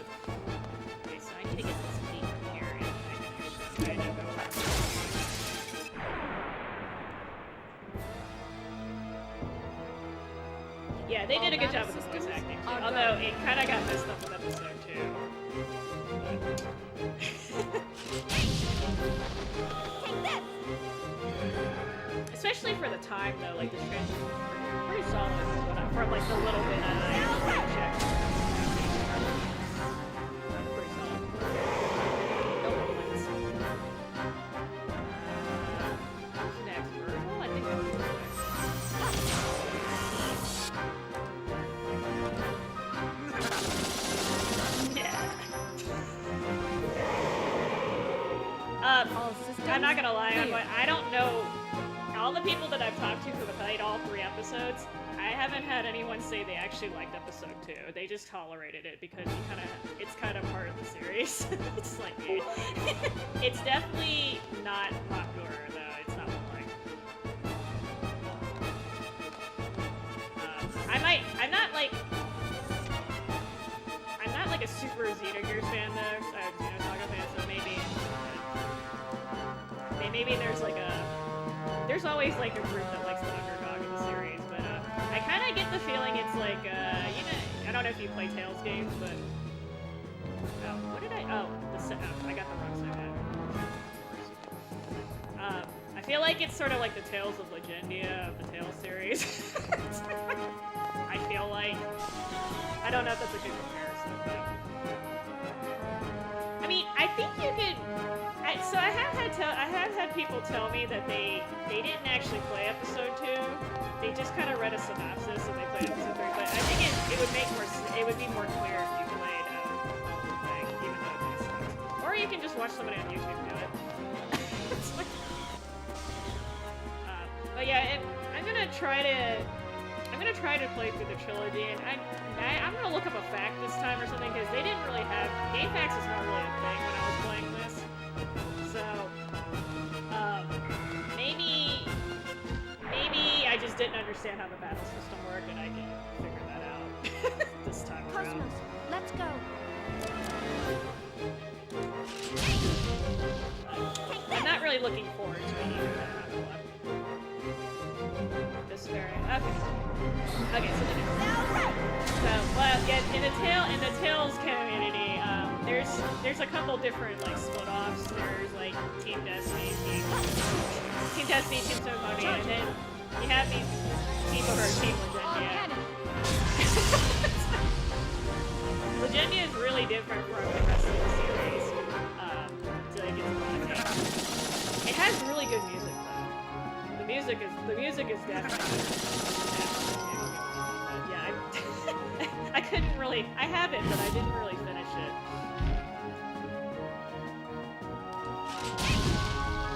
Okay, so I need to get this key from here, and I can actually go around. Yeah, they did a good job with the voice acting, too. Although it kind of got messed up with episode 2. Especially for the time, though, like, this transition was pretty solid from, like, the little bit I checked. Pretty solid. Who's next? Virgil? I think Virgil's next. I'm not gonna lie, I don't know. All the people that I've talked to who have played all 3 episodes, I haven't had anyone say they actually liked episode 2. They just tolerated it because it's kind of part of the series. It's like, it's definitely not popular though. It's not like. I'm not like a super Xenogears fan though, Xenosaga fan, so maybe there's like there's always like a group that likes the underdog in the series, but I kind of get the feeling it's like, you know, I don't know if you play Tales games, but what did I got the wrong side. I feel like it's sort of like the Tales of Legendia of the Tales series. I feel like, I don't know if that's a good comparison, but I mean, I think you could. So I have had people tell me that they didn't actually play episode 2. They just kind of read a synopsis and they played episode 3. But I think it would be more clear if you played the whole thing, even though it sucks. Or you can just watch somebody on YouTube do it. But yeah, I'm gonna try to play through the trilogy, and I'm gonna look up a fact this time or something, because they didn't really have GameFAQs is not really a thing when I was playing this. So maybe I just didn't understand how the battle system worked, and I can figure that out this time around. Cosmos, let's go. I'm not really looking forward to it either. This variant. Okay, so well, yeah, in the Tales community, there's a couple different like split offs. There's like Team Destiny, Team Symphonia, and then you have these Team Legendia. Legendia is really different from the rest of the series. So it gets a lot of games. It has really good music though. The music is definitely. Yeah, I couldn't really. I have it, but I didn't really finish it.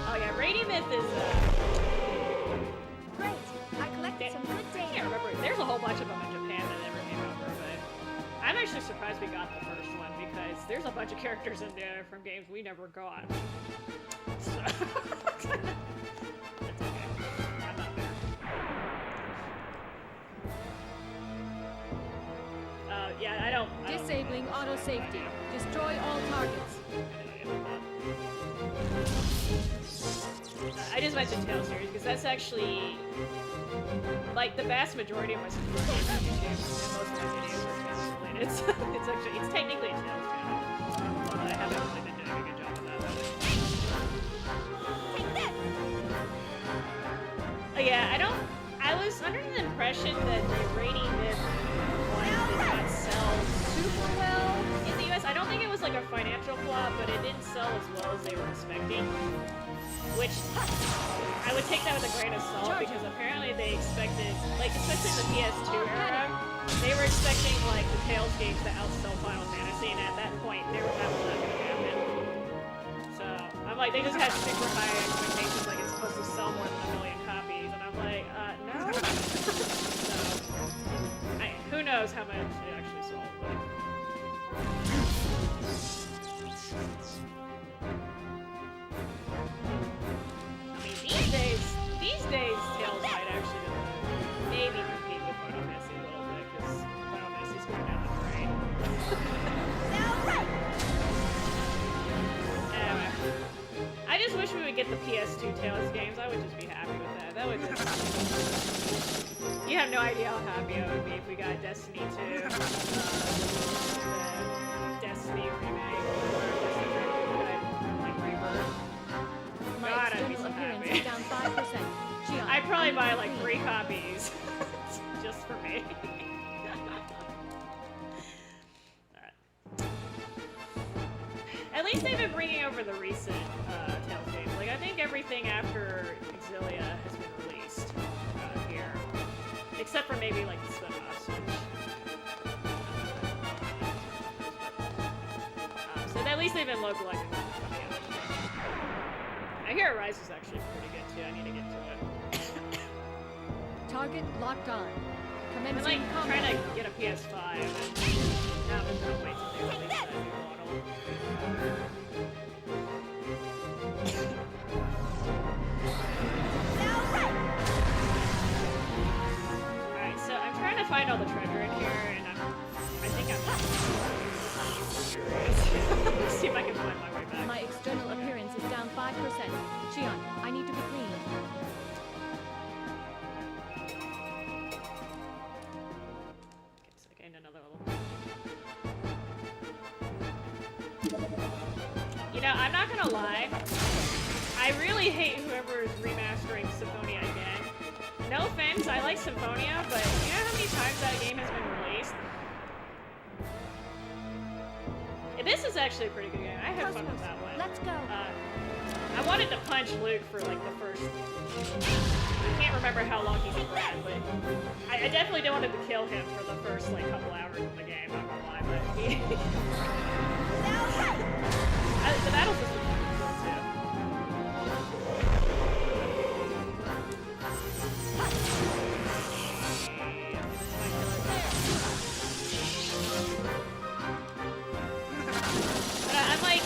Oh yeah, Radiant Myth is. Great. I collected some good data. I can't remember. There's a whole bunch of them in Japan that never came over, but I'm actually surprised we got the first one because there's a bunch of characters in there from games we never got. So. That's okay. I'm not there. Yeah, I don't. Disabling auto safety. Destroy all targets. I just mentioned Tales series because that's actually like the vast majority of my subscribers on YouTube and most of my videos are Tales related. So it's technically a Tales channel, but I haven't really been doing a good job of that. Oh yeah, I was under the impression that the Radiant Myth one did not sell super well in the US. I don't think it was like a financial flop, but it didn't sell as well as they were expecting. Which I would take that with a grain of salt because apparently they expected, like especially in the PS2 era, they were expecting like the Tales games to outsell Final Fantasy, and at that point that was not going to happen. So I'm like, they just had super high expectations, like it's supposed to sell more than 1 million copies, and I'm like, no. So who knows how much it actually sold, but. These days, Tales might actually maybe compete with Final Fantasy a little bit, because Final Fantasy's going down the drain. Anyway, I just wish we would get the PS2 Tales games. I would just be happy with that. That would just... You have no idea how happy I would be if we got Destiny 2, the Destiny remake, or Destiny like Rebirth. God, I'd be so happy. Down 5%. I'd probably buy like 3 copies just for me. Alright. At least they've been bringing over the recent Tales games. Like, I think everything after Exilia has been released here. Except for maybe like the spin-offs. So at least they've been localizing them coming out. I hear Rise is actually pretty good too. I need to get to it. Target locked on. I'm like trying to get a PS5 and now I'm just gonna wait till they release that new model. Alright, so I'm trying to find all the treasure in here and I think I'm Let's see if I can find my way back. My external appearance is down 5%. Shion, I need to be clean. Okay, so I gained another level. You know, I'm not gonna lie. I really hate whoever is remastering Symphonia again. No offense, I like Symphonia, but you know how many times that game has been released? This is actually a pretty good game. I had fun with that one. Let's go. I wanted to punch Luke for like the first. I can't remember how long he's been Brad, but I definitely didn't want to kill him for the first like couple hours of the game. Not gonna lie, but he. The battle system is cool too. I'm like,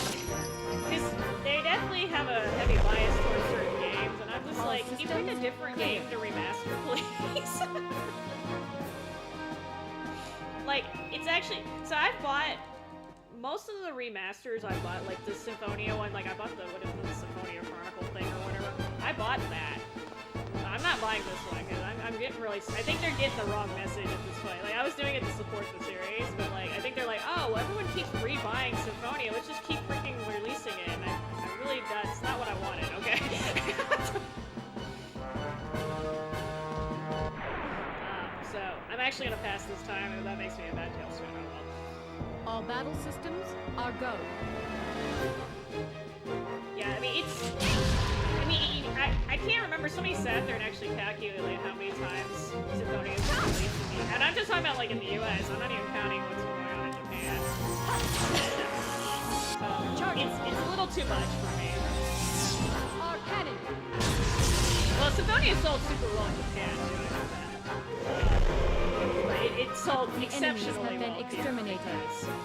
because they definitely have a heavy bias towards certain games, and I'm just like, you pick a different game to remaster, please? Like, it's actually... So I've bought... Most of the remasters I bought, like the Symphonia one, like I bought the, what is it, the Symphonia Chronicle thing or whatever. I bought that. I'm not buying this one, because I'm getting really... I think they're getting the wrong message at this point. Like, I was doing it to support the series, but like, I think they're like, oh, well, everyone keeps rebuying Symphonia, let's just keep freaking releasing it, and I really, that's not what I wanted, okay? So, I'm actually gonna pass this time, and that makes me a bad tailspin. Oh well. All battle systems are go. Yeah, I mean, it's... I can't remember, somebody sat there and actually calculated how many times Symphonia has been released in the... And I'm just talking about, like, in the US, I'm not even counting what's going on in Japan. So, it's a little too much for me. Our cannon. Well, Symphonia sold super well in Japan, too, I know that. But it sold exceptionally well. Exterminated.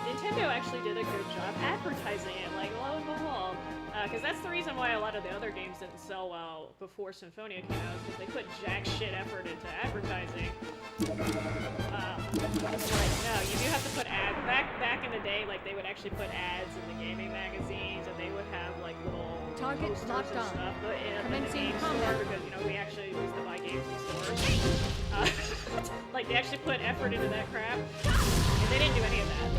Nintendo actually did a good job advertising it, like, lo and behold. Because that's the reason why a lot of the other games didn't sell well before Symphonia came out, is because they put jack shit effort into advertising. Like, no, you do have to put ads. Back in the day, like, they would actually put ads in the gaming magazines, and they would have, like, little target posters locked and on. stuff in the game combat. store, because, you know, we actually used to buy games in stores. Like, they actually put effort into that crap, and they didn't do any of that.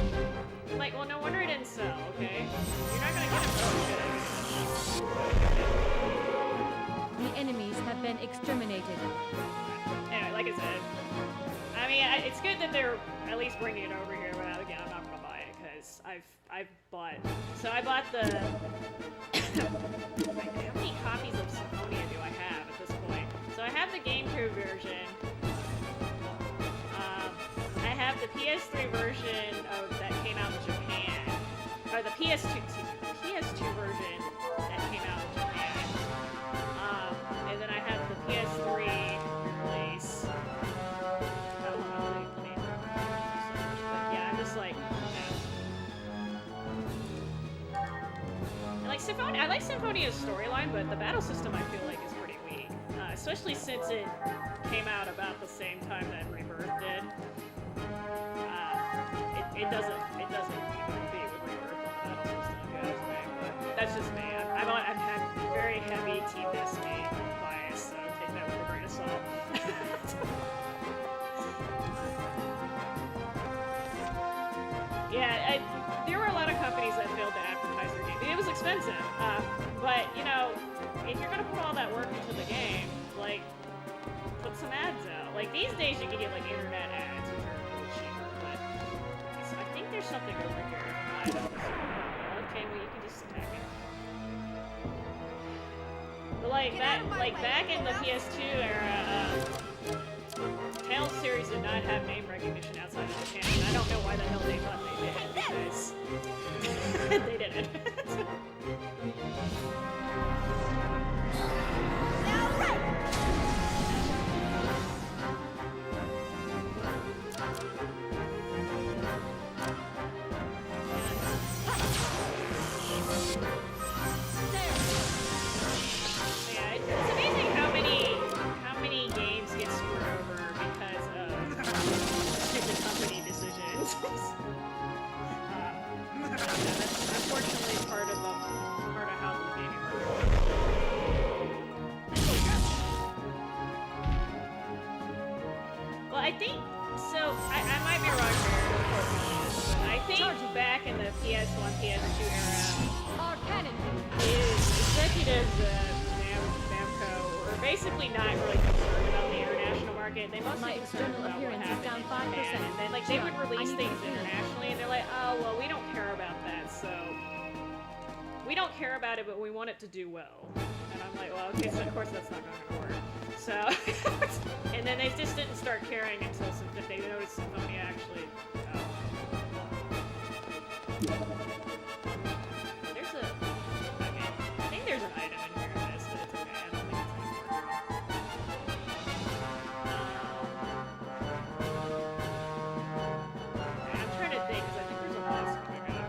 I'm like, well, no wonder it didn't sell, okay? You're not gonna get it for shit. The enemies have been exterminated. Anyway, like I said, I mean, it's good that they're at least bringing it over here, but again, I'm not gonna buy it, because I've bought... So I bought the... Like, how many copies of Symphonia do I have at this point? So I have the GameCube version. I have the PS3 version that came out in Japan. Or the PS2, excuse me, the PS2 version that came out in Japan. And then I have the PS3 release. But yeah, I'm just like, And like Symphonia, I like Symphonia's storyline, but the battle system I feel like is pretty weak. Especially since it came out about the same time that Rebirth did. It doesn't even compete with Rebirth on the battle system, if you ask me. But that's just me. I'm very heavy Team Destiny bias, so take that with a grain of salt. Yeah, there were a lot of companies that failed to advertise their game. It was expensive, but you know, if you're gonna put all that work into the game, like, put some ads out. Like these days, you can get like internet ads, which are a little cheaper, but I think there's something over here. Okay, well you can just attack it. But like back in the PS2 era, Tales series did not have name recognition outside of Japan, and I don't know why the hell they thought they did, because they didn't. Yeah, it's amazing how many games get screwed over because of stupid company decisions. That's unfortunately part of how the gaming works. Well, I think so. I might be wrong here. But I think back in the PS1, PS2 era, executives Namco were basically not really concerned about the international market. They mostly concerned about what happened in Japan. And then, like, they would release things internationally, and they're like, oh, well, we don't care about that, so we don't care about it, but we want it to do well. And I'm like, well, okay, so of course that's not going to work. So, and then they just didn't start caring until they noticed Symphonia actually. There's a. Okay, I think there's an item in here I missed, but it's okay. I don't think it's important. I'm trying to think, because I think there's a boss coming up.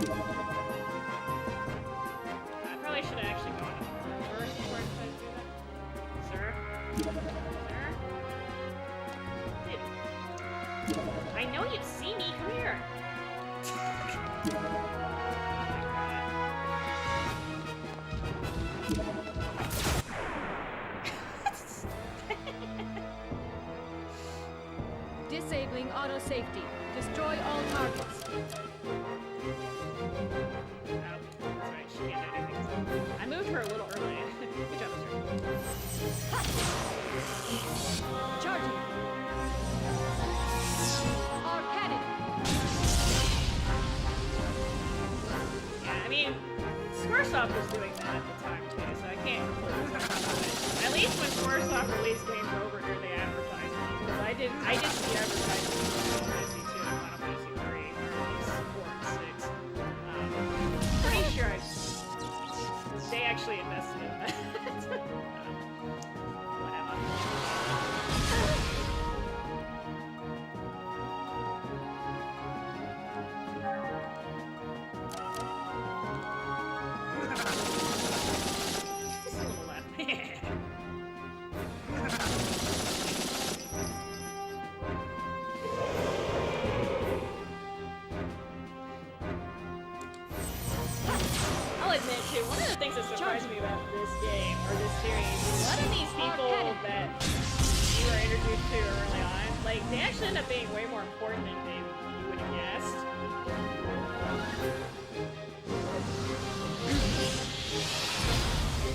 I probably should have actually gone first before I tried to do that. Sir? Sir? Dude. I know you see me. Come here. Disabling auto safety. Destroy all targets. I moved her a little early. Good job, sir. Charging. Arcaded. Yeah, I mean, Squaresoft was doing that at the time too, so I can't completely talk about it. At least when Squaresoft released games over here, they advertised them. Because I did see advertisements for Final Fantasy 2 and Final Fantasy 3, or at least 4 and 6. Pretty sure they actually invested in that. Whatever. Just a little left. I'll admit too, one of the things that surprised me about this game, or this series, a lot of these people that you were introduced to early on, like, they actually end up being way more important than maybe you would have guessed.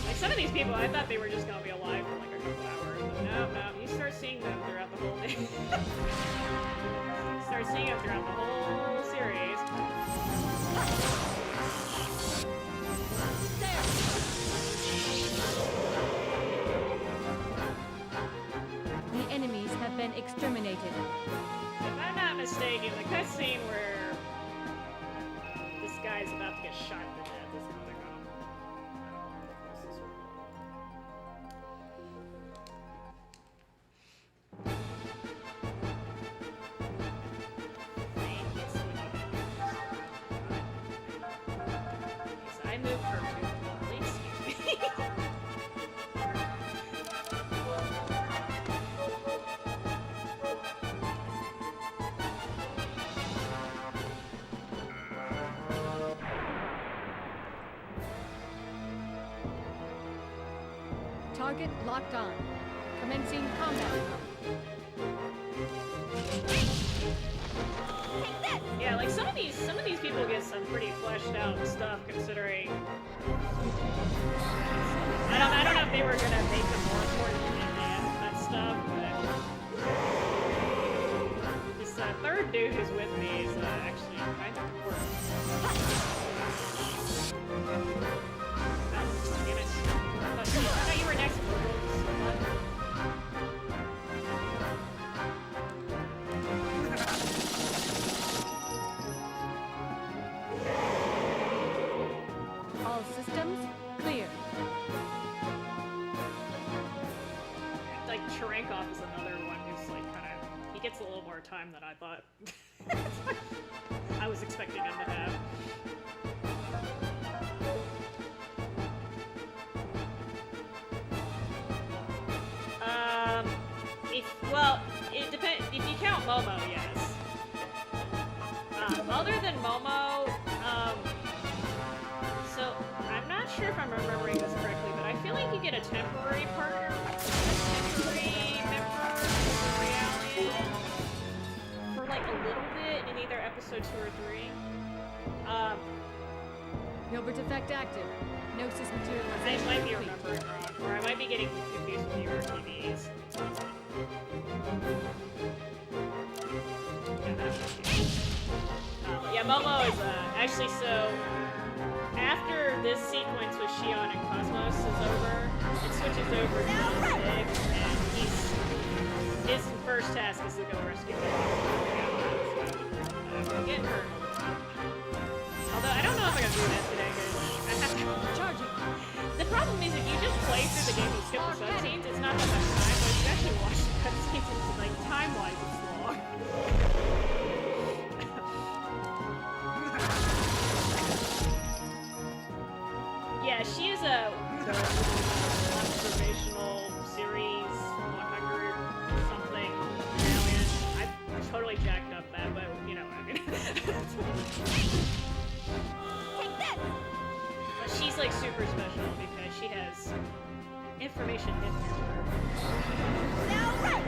Like, some of these people, I thought they were just gonna be alive for like a couple hours, but no, you start seeing them throughout the whole day. Start seeing them throughout the whole series. The enemies have been exterminated. If I'm not mistaken, the cutscene where this guy's about to get shot to death is coming up. I moved her too. Please excuse me. Target locked on. Commencing combat. Yeah, like some of these people get some pretty fleshed out stuff considering I don't know if they were gonna make them more important than that stuff, but this third dude who's with me is actually kind of important. Damn it. I thought you were next to me. All systems clear. Like Cherenkov is another one who's like he gets a little more time than I thought. I was expecting him to have. It depends. If you count Momo, yes. Other than Momo, so I'm not sure if I'm remembering this correctly, but I feel like you get a temporary partner, a temporary member of reality for like a little bit in either episode 2 or 3. Gilbert effect active. Gnosis I materialization. might be remembering wrong, or I might be getting confused with newer TVs. Yeah, Momo is actually so. After this sequence with Shion and KOS-MOS is over, it switches over to Nick, and his first task is to go rescue him. I'm getting hurt. Although I don't know if I'm gonna do that today, because I have to. Charging. The problem is if you just play through the game and skip the cutscenes, it's not that much time, but if you actually watch the cutscenes, it's like time-wise, it's long. Yeah, she is a observational series 100 something alien. I totally jacked up that, but you know what I mean. Take this! But she's like super special because she has information hidden in her. Now right!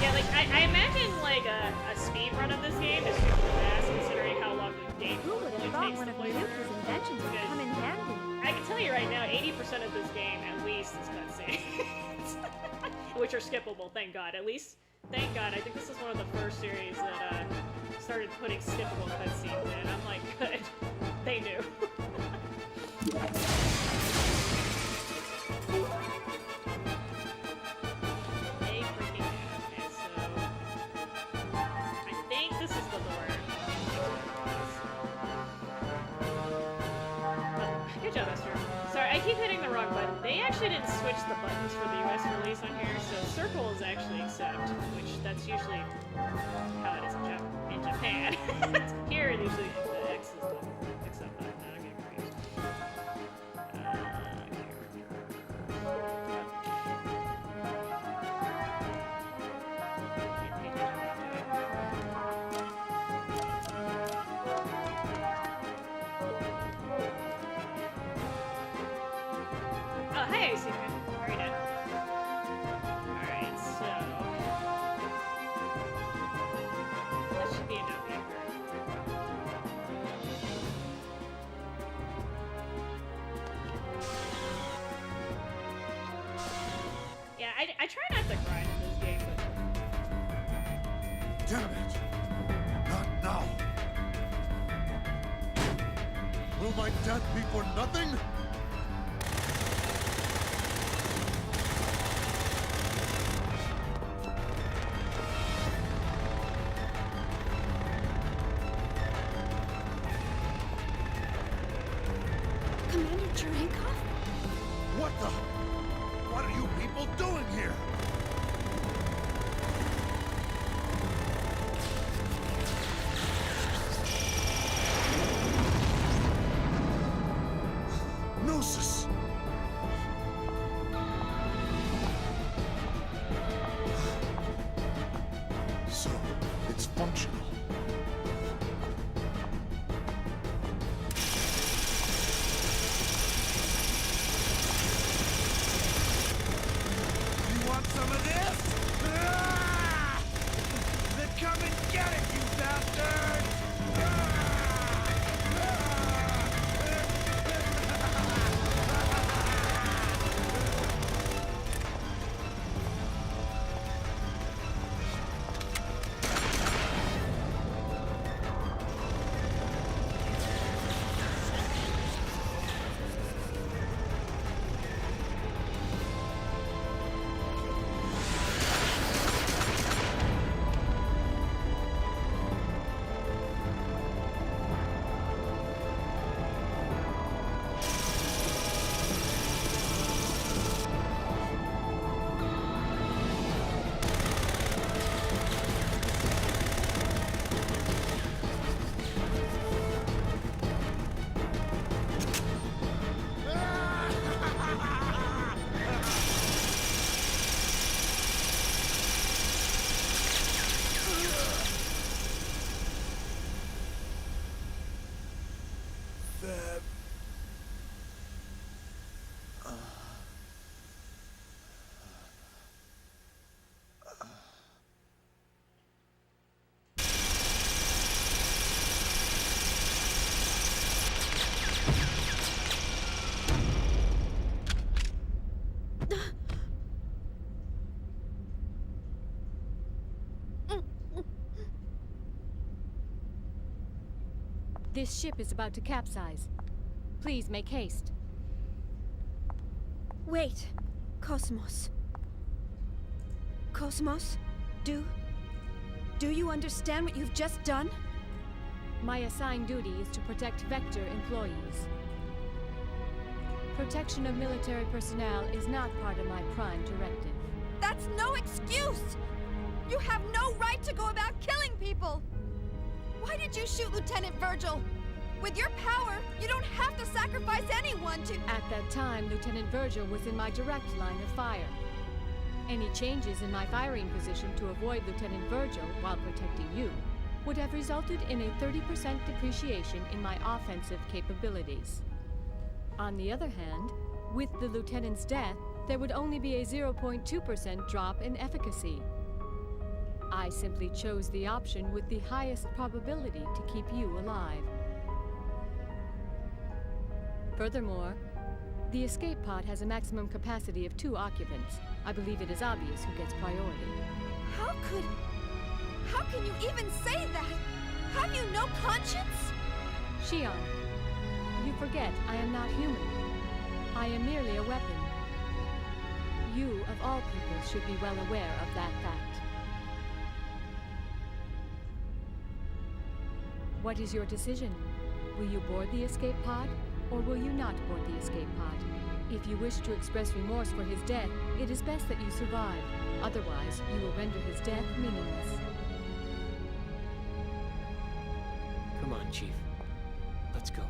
Yeah, like I imagine like a speed run of this game is super fast considering how long the game Who would have usually thought takes one to of play through. Ryuka's inventions would come in handy? I can tell you right now, 80% of this game at least is cutscenes, which are skippable. Thank God. At least, thank God. I think this is one of the first series that started putting skippable cutscenes in. I'm like, good. They knew. They freaking knew. Okay, so I think this is the door. Good job, Esther. Sorry, I keep hitting the wrong button. They actually didn't switch the buttons for the US release on here, so circle is actually accept, which that's usually how it is in Japan. Here, it usually the X is the accept button. I'm getting confused. Oh, hey, Secret. How are you doing? Alright, so... that should be enough here. Yeah, I try not to grind in this game, but... Damn it! Not now! Will my death be for nothing? Commander Cherenkov? What the? What are you people doing here? Gnosis! So, it's functional. You want some of this? Ah! Then come and get it, you bastards! This ship is about to capsize. Please make haste. Wait, KOS-MOS. KOS-MOS? Do you understand what you've just done? My assigned duty is to protect Vector employees. Protection of military personnel is not part of my prime directive. That's no excuse! You have no right to go about killing people! Why did you shoot Lieutenant Virgil? With your power, you don't have to sacrifice authorize anyone to... At that time, Lieutenant Virgil was in my direct line of fire. Any changes in my firing position to avoid Lieutenant Virgil while protecting you would have resulted in a 30% depreciation in my offensive capabilities. On the other hand, with the Lieutenant's death, there would only be a 0.2% drop in efficacy. I simply chose the option with the highest probability to keep you alive. Furthermore, the escape pod has a maximum capacity of 2 occupants. I believe it is obvious who gets priority. How can you even say that? Have you no conscience? Shion, you forget I am not human. I am merely a weapon. You, of all people, should be well aware of that fact. What is your decision? Will you board the escape pod, or will you not board the escape pod? If you wish to express remorse for his death, it is best that you survive. Otherwise, you will render his death meaningless. Come on, Chief. Let's go.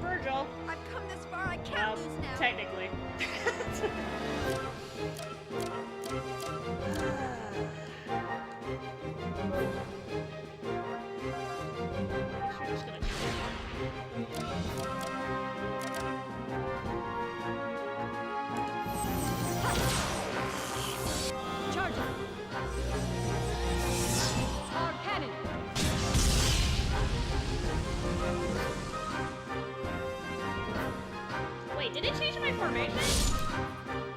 Virgil. I've come this far, I can't lose now. Technically. Charging! Our cannon! Wait, did it change my formation?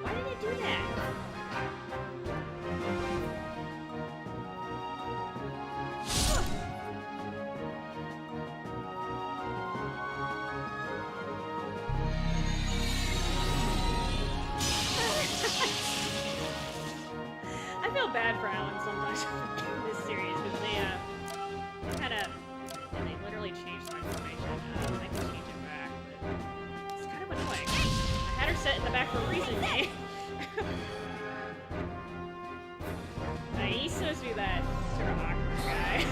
Why did it do that? I feel bad for Alan sometimes in this series because they kind of, and they literally changed my formation. I can change it back, but it's kind of annoying. I had her set in the back for a reason, eh? He's supposed to be that sort of awkward guy.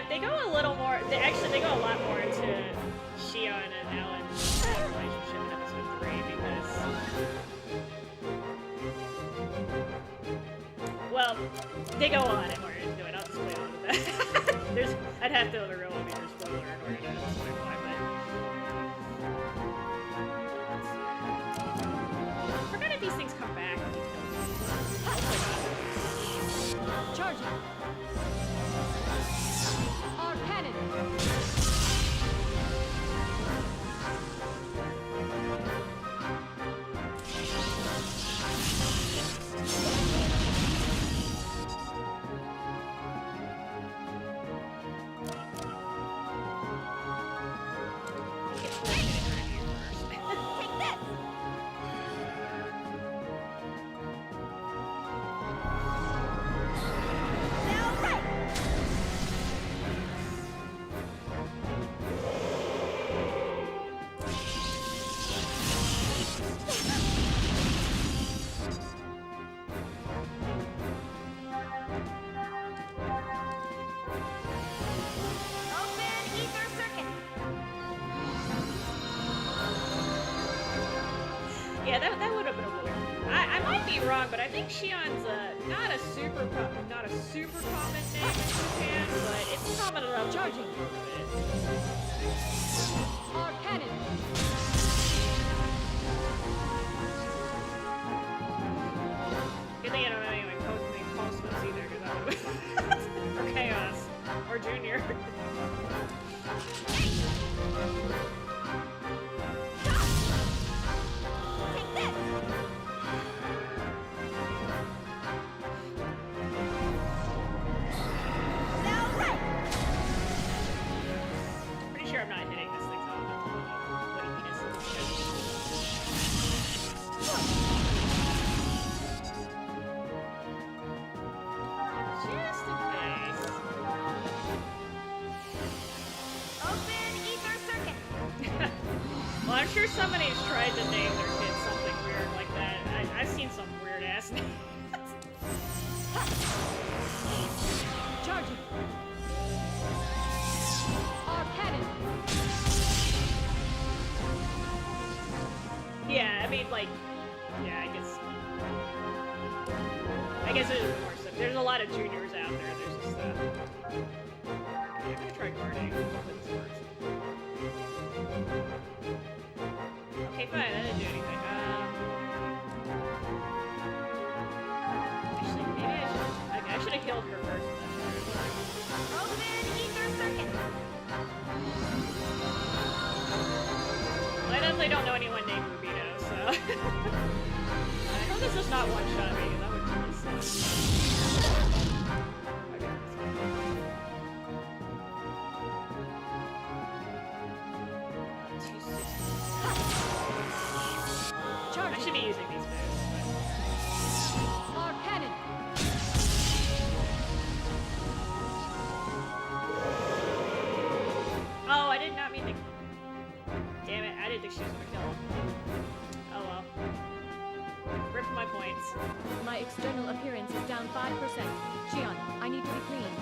They go a little more. They go a lot more into Shion and Alan's relationship in episode 3 because, well, they go a lot more into it. I'll just play on with that. I'd have to have a real major spoiler in order to explain why, but I forgot if these things come back. Charging! Our cannon! Yeah, that would have been a weird. I might be wrong, but I think Shion's not a super common name in Japan, but it's common enough. Charging. Our cannon. Good thing I don't know anyone named KOS-MOS either, because I would have or KOS or Junior. I'm not hitting this thing's elemental. What do you mean just in case. Open ether circuit. Well, I'm sure somebody's tried to name their kid something weird like that. I've seen some weird ass names. Charging. Our cannon. Yeah, I mean, like, yeah, I guess it is more so. There's a lot of juniors out there. There's just, I'm gonna try guarding. Hopefully this works. Okay, fine. That didn't do anything. Actually, maybe I should have killed her first. Open ether circuit. Well, I definitely don't know anyone named Rubino, so I hope this does not one-shot me, because that would really suck. I should be using these moves, but... Our cannon. Oh, I did not mean to... Damn it, I didn't think she was gonna kill him. Oh well. Rip my points. My external appearance is down 5%. Shion, I need to be clean.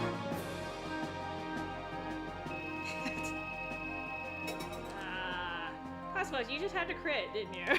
KOS-MOS, you just had to crit, didn't you? God.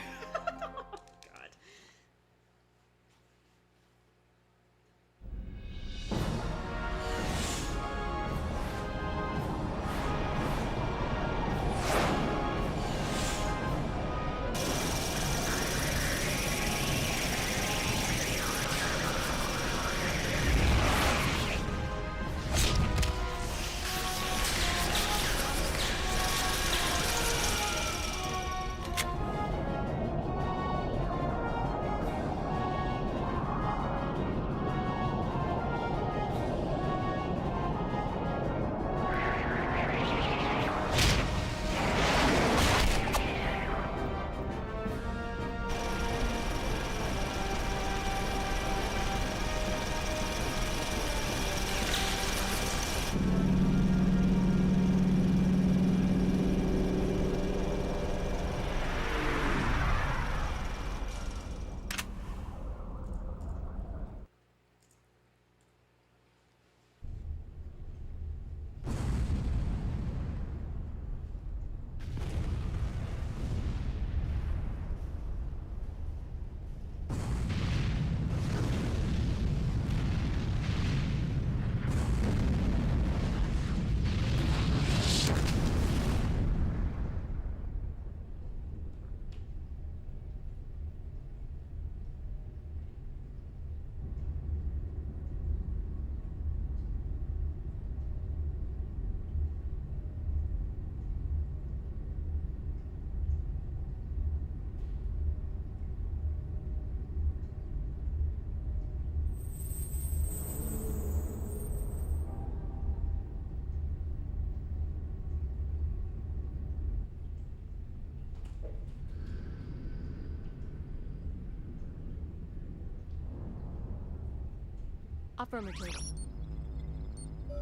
Affirmative.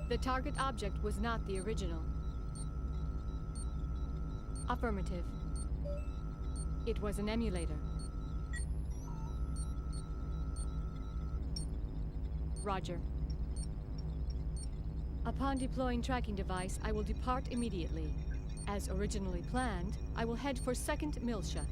The target object was not the original. Affirmative. It was an emulator. Roger. Upon deploying tracking device, I will depart immediately. As originally planned, I will head for 2nd Miltia.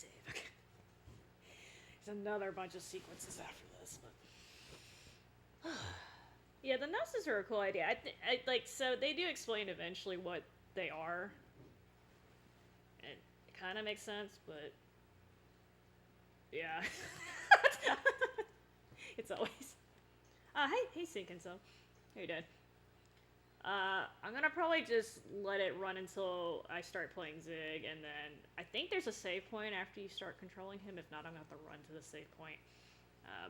save. Okay. There's another bunch of sequences after this, but yeah, the Gnosis are a cool idea. I like, so they do explain eventually what they are, and it kind of makes sense, but yeah, it's always. Hey, Sinking So. How you doing? I'm gonna probably just let it run until I start playing Zig, and then I think there's a save point after you start controlling him. If not, I'm gonna have to run to the save point.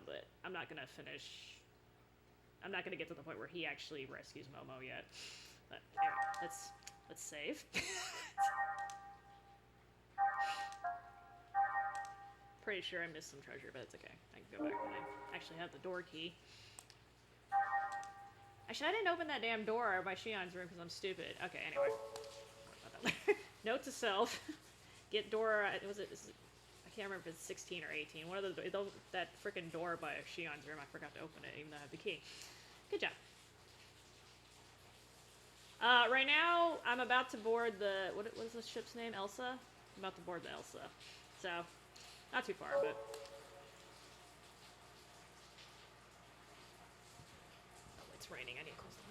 But I'm not gonna finish. I'm not gonna get to the point where he actually rescues Momo yet. But anyway, let's save. Pretty sure I missed some treasure, but it's okay. I can go back when I actually have the door key. Actually, I didn't open that damn door of my Shion's room because I'm stupid. Okay, anyway. Note to self. Get door, I can't remember if it's 16 or 18. One of that freaking door by Shion's room, I forgot to open it even though I have the key. Good job. Right now, I'm about to board the, what is the ship's name? Elsa? I'm about to board the Elsa. So, not too far, but... It's raining. I need to close the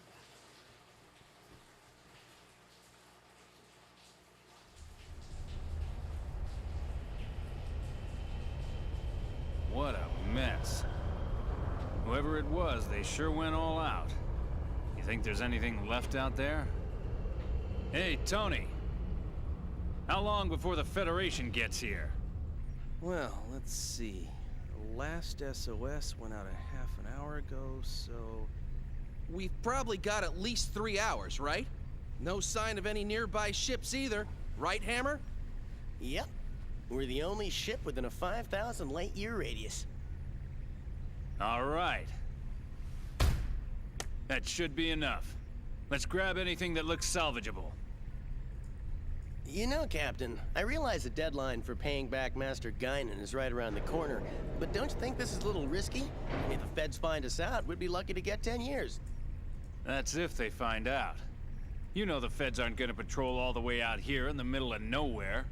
window. What a mess. Whoever it was, they sure went all out. You think there's anything left out there? Hey, Tony. How long before the Federation gets here? Well, let's see. The last SOS went out a half an hour ago, so... We've probably got at least 3 hours, right? No sign of any nearby ships either, right, Hammer? Yep. We're the only ship within a 5,000 light-year radius. All right. That should be enough. Let's grab anything that looks salvageable. You know, Captain, I realize the deadline for paying back Master Guinan is right around the corner, but don't you think this is a little risky? If the feds find us out, we'd be lucky to get 10 years. That's if they find out. You know the feds aren't gonna patrol all the way out here in the middle of nowhere.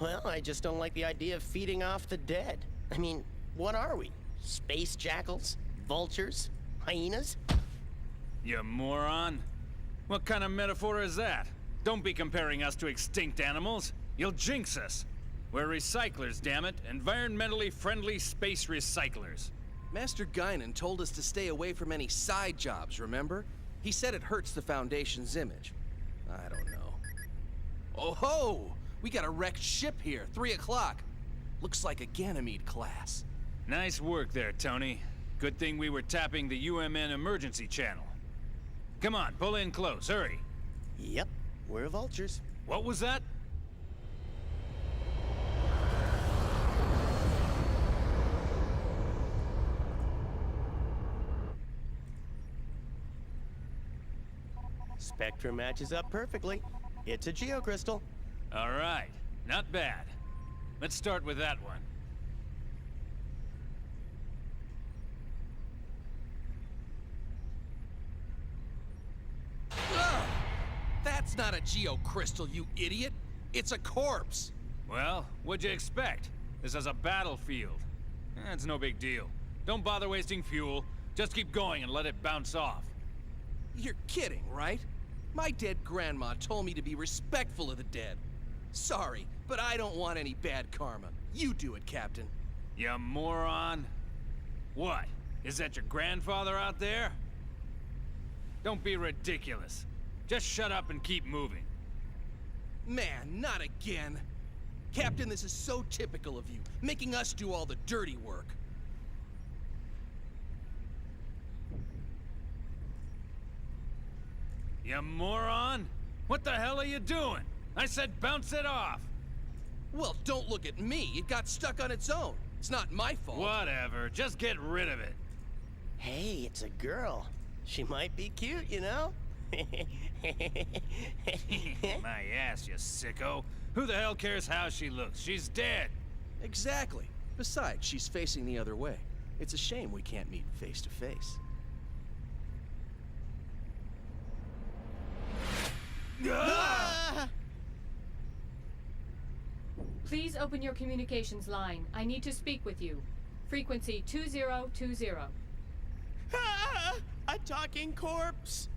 Well, I just don't like the idea of feeding off the dead. I mean, what are we? Space jackals? Vultures? Hyenas? You moron. What kind of metaphor is that? Don't be comparing us to extinct animals. You'll jinx us. We're recyclers, damn it. Environmentally friendly space recyclers. Master Guinan told us to stay away from any side jobs, remember? He said it hurts the Foundation's image. I don't know. Oh ho! We got a wrecked ship here, 3 o'clock. Looks like a Ganymede class. Nice work there, Tony. Good thing we were tapping the UMN emergency channel. Come on, pull in close, hurry. Yep, we're vultures. What was that? Spectrum matches up perfectly. It's a geocrystal. All right, not bad. Let's start with that one. Ugh! That's not a geocrystal, you idiot! It's a corpse! Well, what'd you expect? This is a battlefield. It's no big deal. Don't bother wasting fuel. Just keep going and let it bounce off. You're kidding, right? My dead grandma told me to be respectful of the dead. Sorry, but I don't want any bad karma. You do it, Captain. You moron. What? Is that your grandfather out there? Don't be ridiculous. Just shut up and keep moving. Man, not again. Captain, this is so typical of you, making us do all the dirty work. You moron! What the hell are you doing? I said bounce it off! Well, don't look at me. It got stuck on its own. It's not my fault. Whatever. Just get rid of it. Hey, it's a girl. She might be cute, you know? My ass, you sicko. Who the hell cares how she looks? She's dead. Exactly. Besides, she's facing the other way. It's a shame we can't meet face to face. Please open your communications line. I need to speak with you. Frequency 2020. Ah, a talking corpse!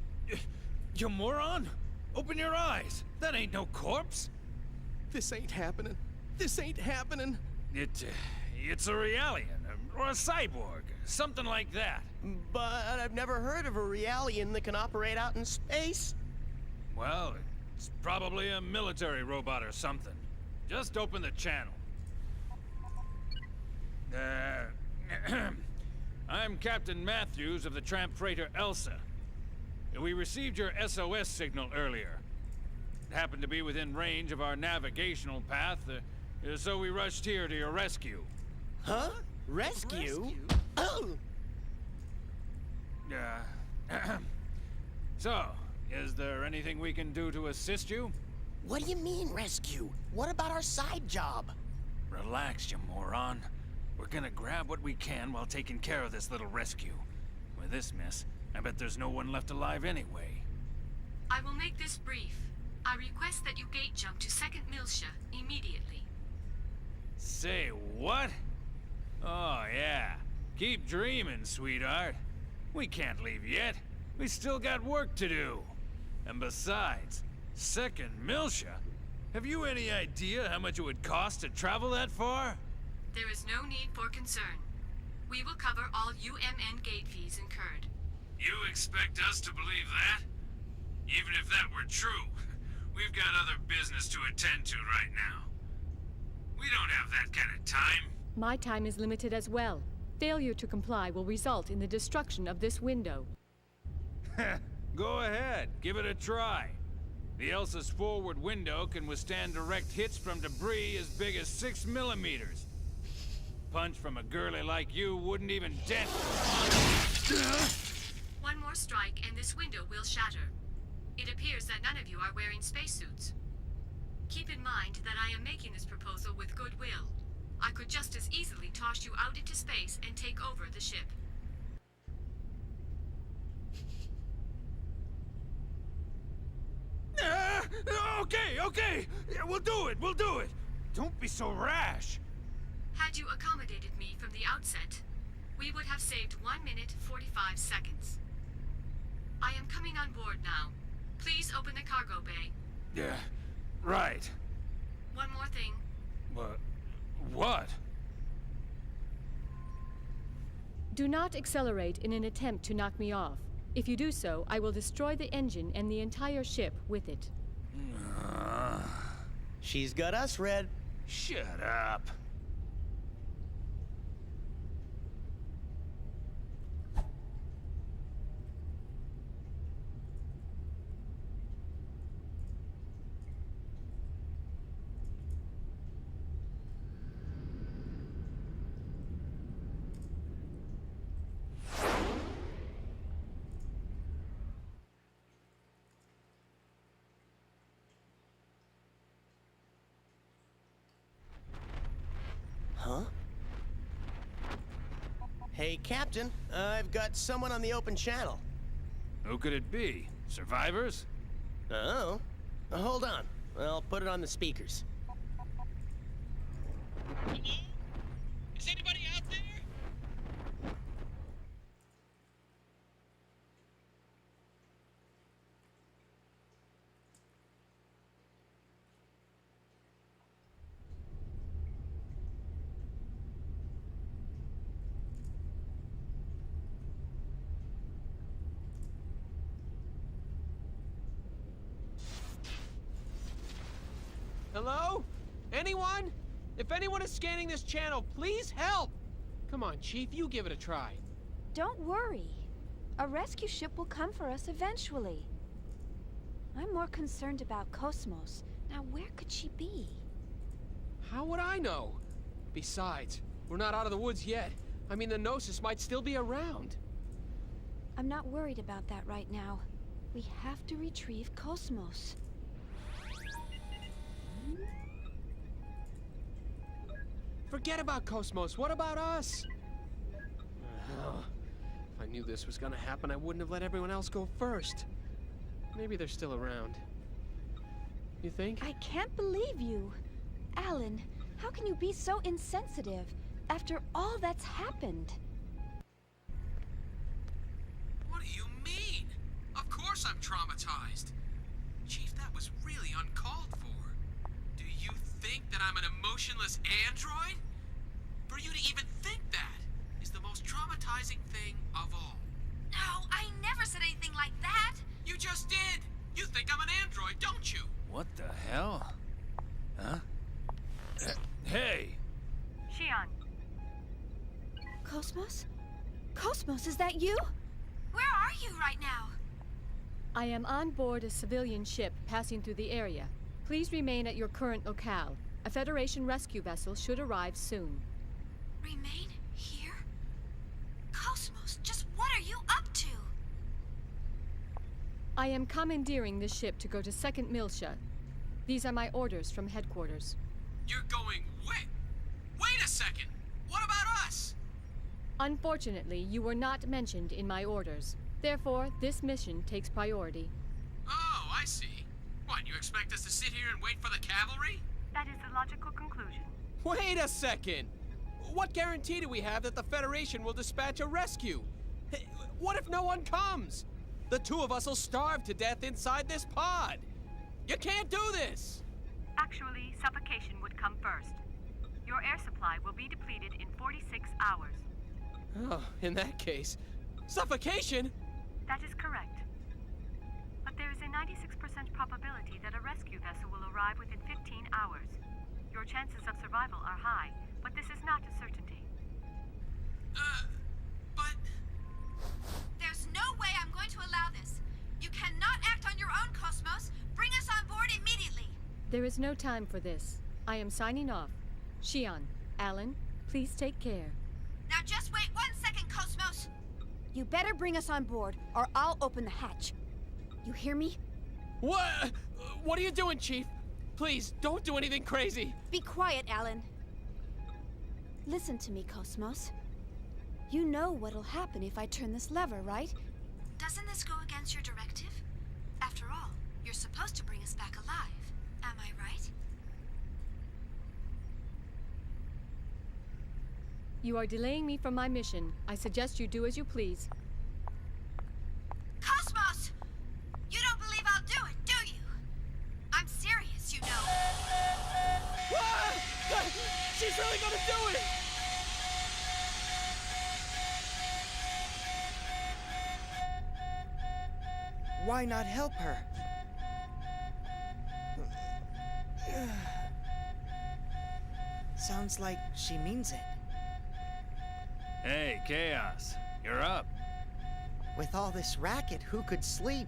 You moron! Open your eyes! That ain't no corpse! This ain't happening. This ain't happening. It's a Realian, or a cyborg, something like that. But I've never heard of a Realian that can operate out in space. Well, it's probably a military robot or something. Just open the channel. I'm Captain Matthews of the tramp freighter Elsa. We received your SOS signal earlier. It happened to be within range of our navigational path, so we rushed here to your rescue. Huh? Rescue? Oh! So, is there anything we can do to assist you? What do you mean, rescue? What about our side job? Relax, you moron. We're gonna grab what we can while taking care of this little rescue. With this mess, I bet there's no one left alive anyway. I will make this brief. I request that you gate jump to 2nd Miltia immediately. Say what? Oh, yeah. Keep dreaming, sweetheart. We can't leave yet. We still got work to do. And besides, 2nd Miltia? Have you any idea how much it would cost to travel that far? There is no need for concern. We will cover all UMN gate fees incurred. You expect us to believe that? Even if that were true, we've got other business to attend to right now. We don't have that kind of time. My time is limited as well. Failure to comply will result in the destruction of this window. Go ahead, give it a try. The Elsa's forward window can withstand direct hits from debris as big as 6 millimeters. Punch from a girlie like you wouldn't even dent. One more strike and this window will shatter. It appears that none of you are wearing spacesuits. Keep in mind that I am making this proposal with goodwill. I could just as easily toss you out into space and take over the ship. Okay. Yeah, we'll do it. Don't be so rash. Had you accommodated me from the outset, we would have saved 1 minute 45 seconds. I am coming on board now. Please open the cargo bay. Yeah, right. One more thing. What? Do not accelerate in an attempt to knock me off. If you do so, I will destroy the engine and the entire ship with it. She's got us, Red. Shut up. Huh? Hey, Captain. I've got someone on the open channel. Who could it be? Survivors? Oh. Hold on. I'll put it on the speakers. Hello? Is anybody out there? Hello? Anyone? If anyone is scanning this channel, please help! Come on, Chief, you give it a try. Don't worry. A rescue ship will come for us eventually. I'm more concerned about KOS-MOS. Now, where could she be? How would I know? Besides, we're not out of the woods yet. I mean, the Gnosis might still be around. I'm not worried about that right now. We have to retrieve KOS-MOS. Forget about KOS-MOS. What about us? If I knew this was gonna happen, I wouldn't have let everyone else go first. Maybe they're still around. You think? I can't believe you. Alan, How can you be so insensitive after all that's happened? What do you mean? Of course I'm traumatized. Chief, that was really uncalled for. Do you think that I'm an emotionless android? For you to even think that is the most traumatizing thing of all. No, I never said anything like that. You just did! You think I'm an android, don't you? What the hell? Huh? Hey! Xian. KOS-MOS? KOS-MOS, is that you? Where are you right now? I am on board a civilian ship passing through the area. Please remain at your current locale. A Federation rescue vessel should arrive soon. Remain here? KOS-MOS, just what are you up to? I am commandeering this ship to go to 2nd Miltia. These are my orders from headquarters. You're going wait! Wait a second! What about us? Unfortunately, you were not mentioned in my orders. Therefore, this mission takes priority. Oh, I see. What, you expect us to sit here and wait for the cavalry? That is the logical conclusion. Wait a second! What guarantee do we have that the Federation will dispatch a rescue? Hey, what if no one comes? The two of us will starve to death inside this pod. You can't do this! Actually, suffocation would come first. Your air supply will be depleted in 46 hours. Oh, in that case, suffocation? That is correct. But there is a 96% probability that a rescue vessel will arrive within 15 hours. Your chances of survival are high, but this is not a certainty. But... There's no way I'm going to allow this. You cannot act on your own, KOS-MOS. Bring us on board immediately. There is no time for this. I am signing off. Xian, Alan, please take care. Now just wait 1 second, KOS-MOS. You better bring us on board, or I'll open the hatch. You hear me? What? What are you doing, Chief? Please, don't do anything crazy. Be quiet, Alan. Listen to me, KOS-MOS. You know what'll happen if I turn this lever, right? Doesn't this go against your directive? After all, you're supposed to bring us back alive. Am I right? You are delaying me from my mission. I suggest you do as you please. KOS-MOS! You don't believe I'll do it, do you? I'm serious, you know. Ah! She's really gonna do it! Why not help her? Sounds like she means it. Hey, Chaos. You're up. With all this racket, who could sleep?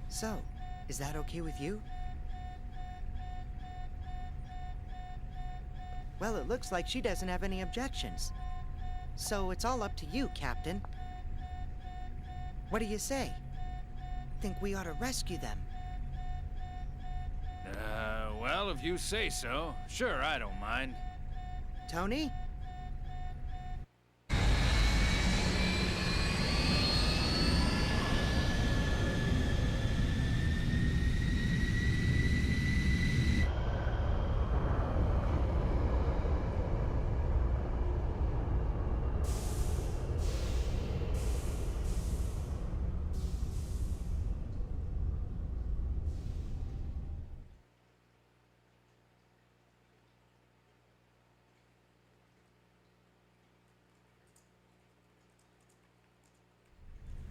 So, is that okay with you? Well, it looks like she doesn't have any objections. So it's all up to you, Captain. What do you say? Think we ought to rescue them? Well, if you say so. Sure, I don't mind. Tony?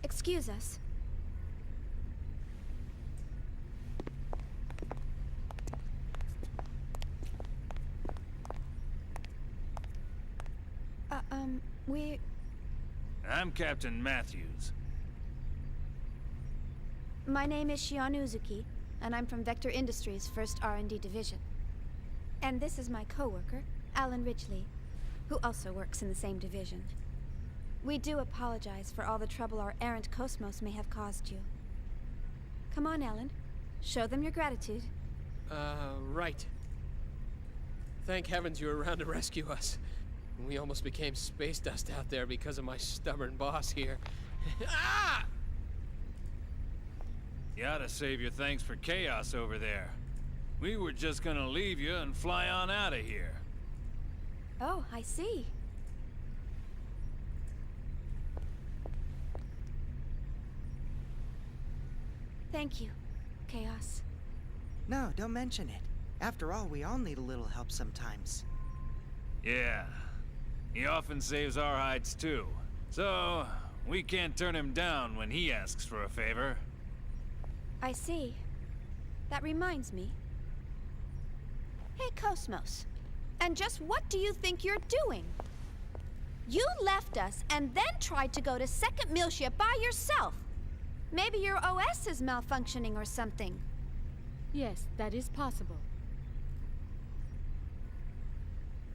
Excuse us. I'm Captain Matthews. My name is Shion Uzuki, and I'm from Vector Industries' 1st R&D Division. And this is my coworker, Alan Ridgely, who also works in the same division. We do apologize for all the trouble our errant KOS-MOS may have caused you. Come on, Alan. Show them your gratitude. Right. Thank heavens you were around to rescue us. We almost became space dust out there because of my stubborn boss here. Ah! You oughta save your thanks for Chaos over there. We were just gonna leave you and fly on out of here. Oh, I see. Thank you, Chaos. No, don't mention it. After all, we all need a little help sometimes. Yeah. He often saves our hides too. So, we can't turn him down when he asks for a favor. I see. That reminds me. Hey, KOS-MOS. And just what do you think you're doing? You left us and then tried to go to Second Miltia by yourself. Maybe your OS is malfunctioning or something. Yes, that is possible.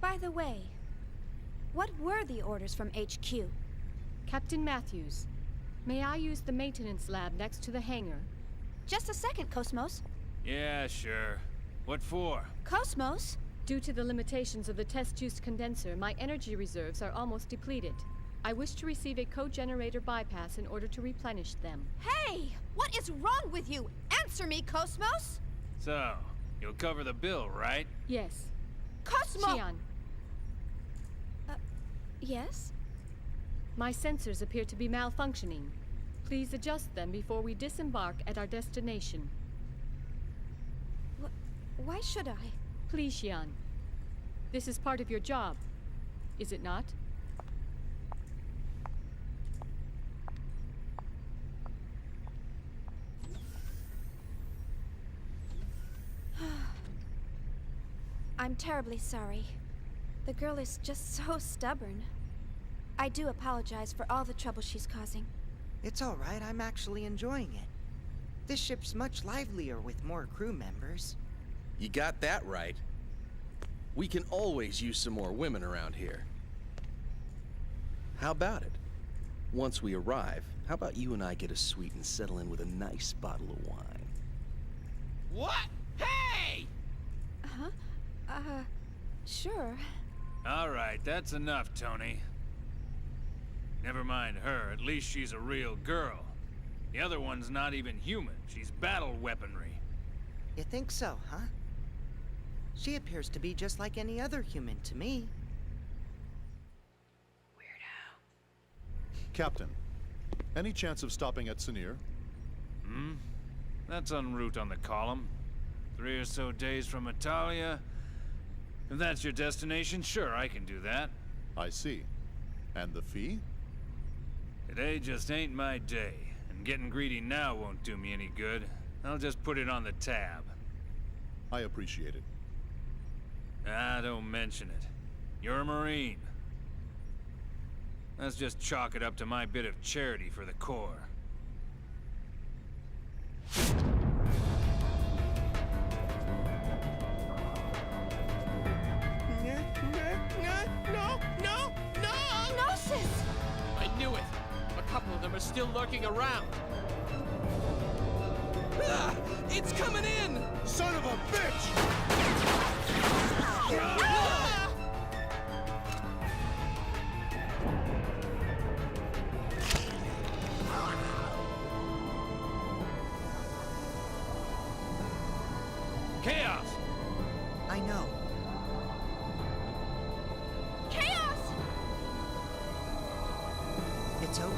By the way, what were the orders from HQ? Captain Matthews, may I use the maintenance lab next to the hangar? Just a second, KOS-MOS. Yeah, sure. What for? KOS-MOS? Due to the limitations of the test-juice condenser, my energy reserves are almost depleted. I wish to receive a co-generator bypass in order to replenish them. Hey! What is wrong with you? Answer me, KOS-MOS! So, you'll cover the bill, right? Yes. KOS-MOS! Xian. Yes? My sensors appear to be malfunctioning. Please adjust them before we disembark at our destination. Why should I? Please, Xian. This is part of your job, is it not? I'm terribly sorry. The girl is just so stubborn. I do apologize for all the trouble she's causing. It's all right, I'm actually enjoying it. This ship's much livelier with more crew members. You got that right. We can always use some more women around here. How about it? Once we arrive, how about you and I get a suite and settle in with a nice bottle of wine? What? Hey! Huh? Sure. All right, that's enough, Tony. Never mind her, at least she's a real girl. The other one's not even human, she's battle weaponry. You think so, huh? She appears to be just like any other human to me. Captain, any chance of stopping at Sinir? That's en route on the column. 3 or so days from Italia. If that's your destination, sure, I can do that. I see. And the fee? Today just ain't my day, and getting greedy now won't do me any good. I'll just put it on the tab. I appreciate it. Ah, don't mention it. You're a Marine. Let's just chalk it up to my bit of charity for the Corps. No! Gnosis! I knew it! A couple of them are still lurking around. Ah! It's coming in! Son of a bitch! Chaos! I know. Chaos! It's okay.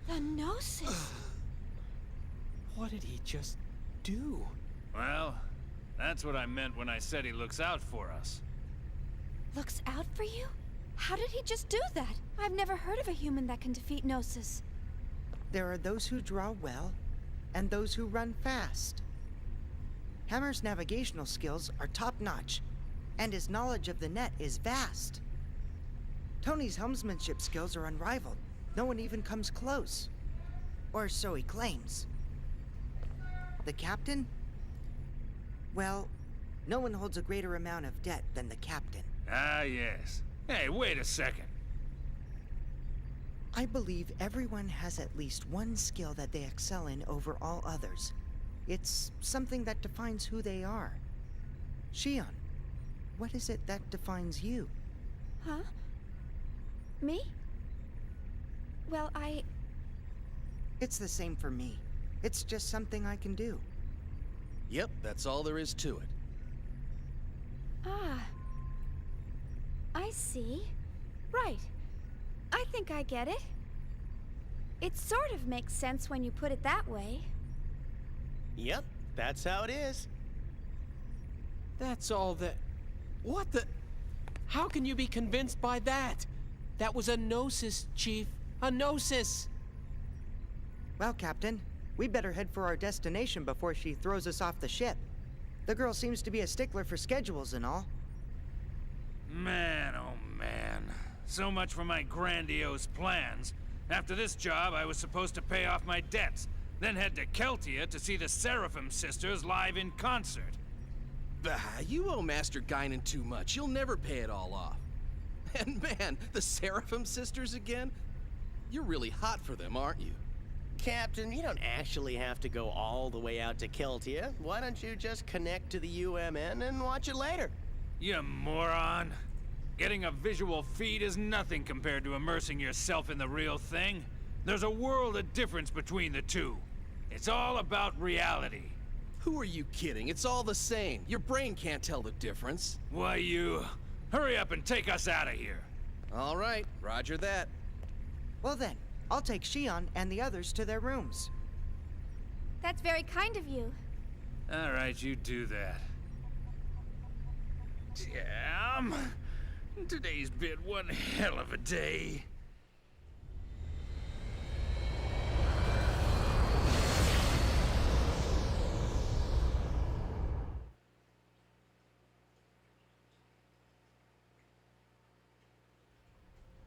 The Gnosis! What did he just do? Well, that's what I meant when I said he looks out for us. looks out for you? How did he just do that? I've never heard of a human that can defeat Gnosis. There are those who draw well, and those who run fast. Hammer's navigational skills are top-notch, and his knowledge of the net is vast. Tony's helmsmanship skills are unrivaled. No one even comes close. Or so he claims. The captain? Well, no one holds a greater amount of debt than the captain. Ah, yes. Hey, wait a second. I believe everyone has at least one skill that they excel in over all others. It's something that defines who they are. Shion, what is it that defines you? Huh? Me? Well, It's the same for me. It's just something I can do. Yep, that's all there is to it. Ah. I see. Right. I think I get it. It sort of makes sense when you put it that way. Yep, that's how it is. That's all that... What the... How can you be convinced by that? That was a Gnosis, Chief. A Gnosis! Well, Captain, we better head for our destination before she throws us off the ship. The girl seems to be a stickler for schedules and all. Man, oh man. So much for my grandiose plans. After this job, I was supposed to pay off my debts, then head to Keltia to see the Seraphim sisters live in concert. Bah, you owe Master Guinan too much. You'll never pay it all off. And man, the Seraphim sisters again? You're really hot for them, aren't you? Captain, you don't actually have to go all the way out to Keltia. Why don't you just connect to the UMN and watch it later? You moron. Getting a visual feed is nothing compared to immersing yourself in the real thing. There's a world of difference between the two. It's all about reality. Who are you kidding? It's all the same. Your brain can't tell the difference. Why, you... Hurry up and take us out of here. All right, roger that. Well then, I'll take Shion and the others to their rooms. That's very kind of you. All right, you do that. Damn. Today's been one hell of a day.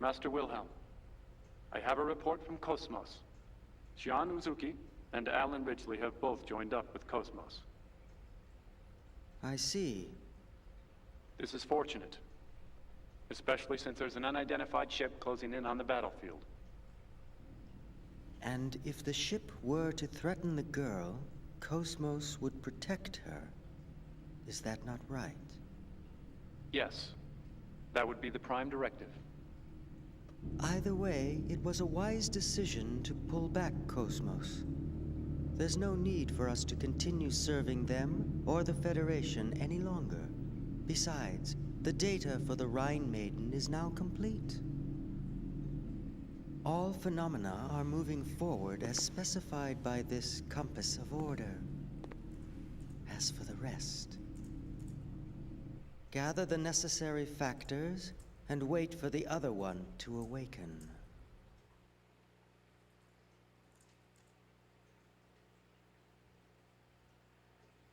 Master Wilhelm, I have a report from KOS-MOS. Shion Uzuki and Alan Ridgely have both joined up with KOS-MOS. I see. This is fortunate, especially since there's an unidentified ship closing in on the battlefield. And if the ship were to threaten the girl, KOS-MOS would protect her. Is that not right? Yes, that would be the prime directive. Either way, it was a wise decision to pull back KOS-MOS. There's no need for us to continue serving them or the Federation any longer. Besides, the data for the Rhine Maiden is now complete. All phenomena are moving forward as specified by this compass of order. As for the rest, gather the necessary factors and wait for the other one to awaken.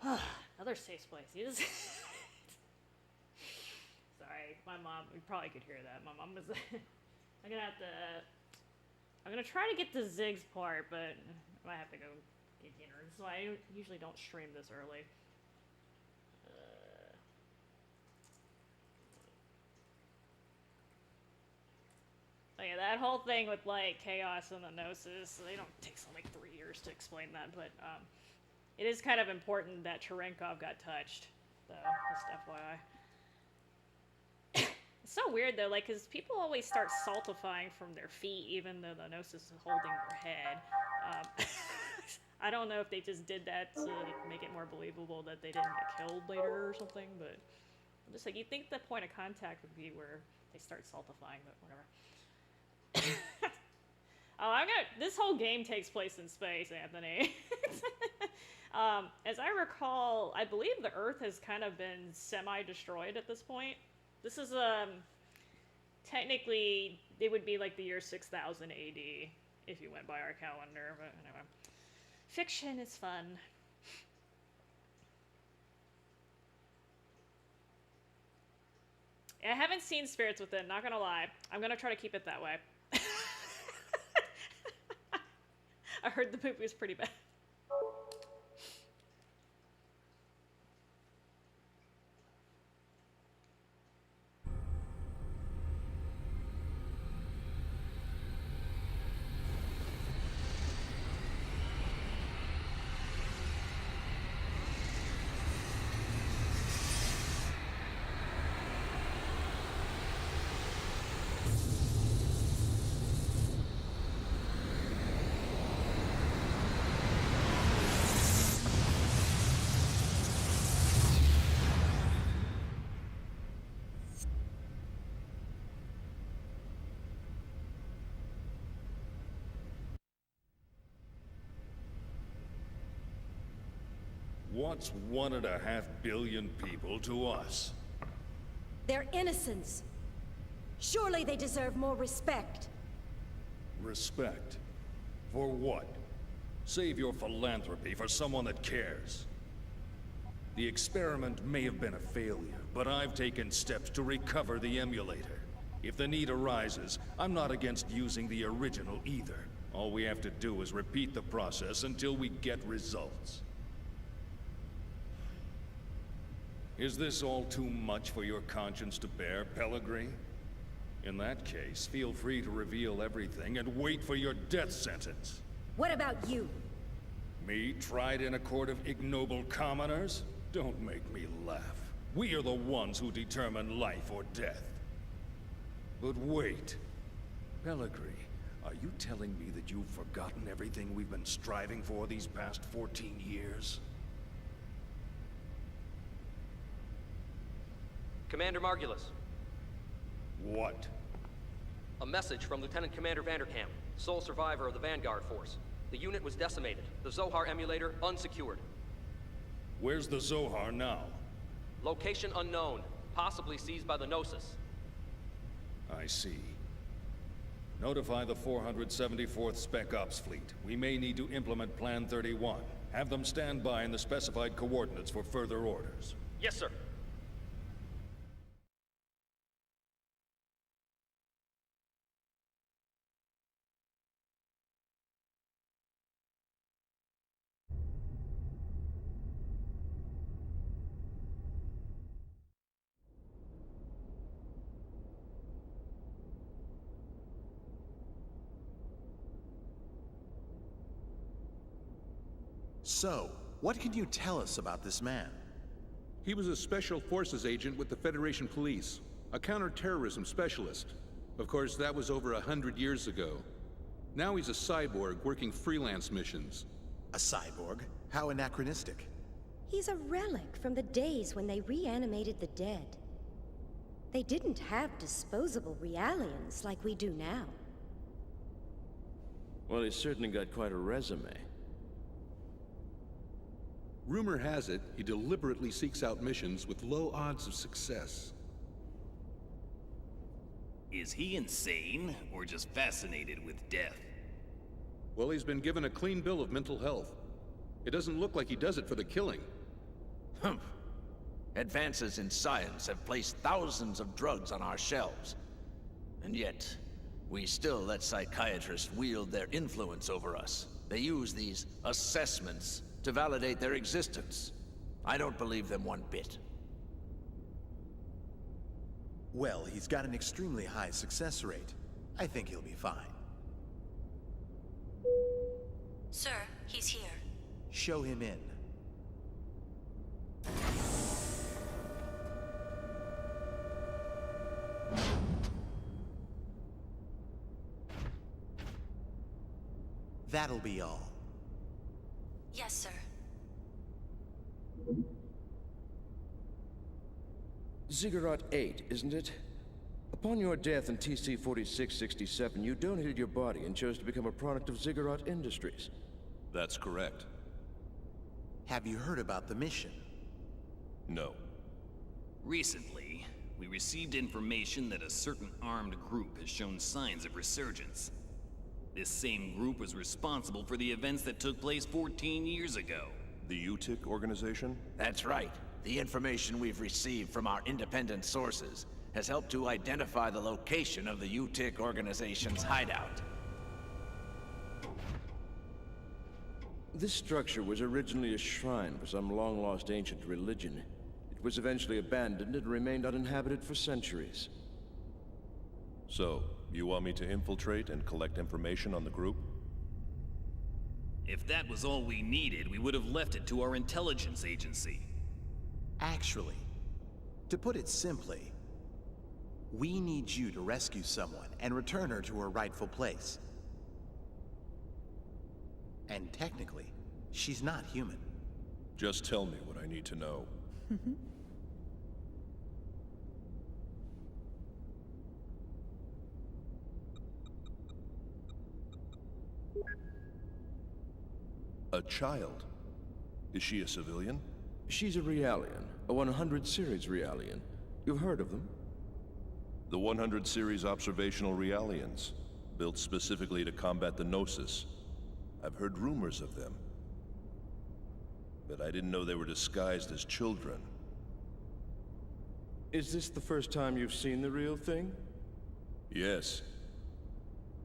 Another safe place. You just... Sorry, my mom, you probably could hear that. My mom was... I'm gonna try to get to Zig's part, but I might have to go get dinner. So I usually don't stream this early. Oh yeah, that whole thing with like chaos and the Gnosis, they don't take like 3 years to explain that, but it is kind of important that Cherenkov got touched, though, just FYI. It's so weird though, like, cause people always start saltifying from their feet, even though the Gnosis is holding their head. I don't know if they just did that to make it more believable that they didn't get killed later or something, but I'm just like, you'd think the point of contact would be where they start saltifying, but whatever. Oh, this whole game takes place in space, Anthony. As I recall, I believe the Earth has kind of been semi-destroyed at this point. This is, technically, it would be like the year 6000 AD if you went by our calendar, but anyway. Fiction is fun. I haven't seen Spirits Within, not gonna lie. I'm gonna try to keep it that way. I heard the movie was pretty bad. What's 1.5 billion people to us? Their innocence. Surely they deserve more respect. Respect? For what? Save your philanthropy for someone that cares. The experiment may have been a failure, but I've taken steps to recover the emulator. If the need arises, I'm not against using the original either. All we have to do is repeat the process until we get results. Is this all too much for your conscience to bear, Pellegrini? In that case, feel free to reveal everything and wait for your death sentence. What about you? Me, tried in a court of ignoble commoners? Don't make me laugh. We are the ones who determine life or death. But wait. Pellegrini, are you telling me that you've forgotten everything we've been striving for these past 14 years? Commander Margulis. What? A message from Lieutenant Commander Vanderkamp, sole survivor of the Vanguard Force. The unit was decimated. The Zohar emulator unsecured. Where's the Zohar now? Location unknown, possibly seized by the Gnosis. I see. Notify the 474th Spec Ops Fleet. We may need to implement Plan 31. Have them stand by in the specified coordinates for further orders. Yes, sir. So, what can you tell us about this man? He was a Special Forces agent with the Federation Police, a counterterrorism specialist. Of course, that was over 100 years ago. Now he's a cyborg working freelance missions. A cyborg? How anachronistic. He's a relic from the days when they reanimated the dead. They didn't have disposable realians like we do now. Well, he's certainly got quite a resume. Rumor has it, he deliberately seeks out missions with low odds of success. Is he insane, or just fascinated with death? Well, he's been given a clean bill of mental health. It doesn't look like he does it for the killing. Humph. Advances in science have placed thousands of drugs on our shelves. And yet, we still let psychiatrists wield their influence over us. They use these assessments to validate their existence. I don't believe them one bit. Well, he's got an extremely high success rate. I think he'll be fine. Sir, he's here. Show him in. That'll be all. Yes, sir. Ziggurat 8, isn't it? Upon your death in TC-4667, you donated your body and chose to become a product of Ziggurat Industries. That's correct. Have you heard about the mission? No. Recently, we received information that a certain armed group has shown signs of resurgence. This same group was responsible for the events that took place 14 years ago. The UTIC organization? That's right. The information we've received from our independent sources has helped to identify the location of the UTIC organization's hideout. This structure was originally a shrine for some long-lost ancient religion. It was eventually abandoned and remained uninhabited for centuries. So, you want me to infiltrate and collect information on the group? If that was all we needed, we would have left it to our intelligence agency. Actually, to put it simply, we need you to rescue someone and return her to her rightful place. And technically, she's not human. Just tell me what I need to know. A child? Is she a civilian? She's a Realian, a 100 series Realian. You've heard of them? The 100 series observational Realians, built specifically to combat the Gnosis. I've heard rumors of them, but I didn't know they were disguised as children. Is this the first time you've seen the real thing? Yes.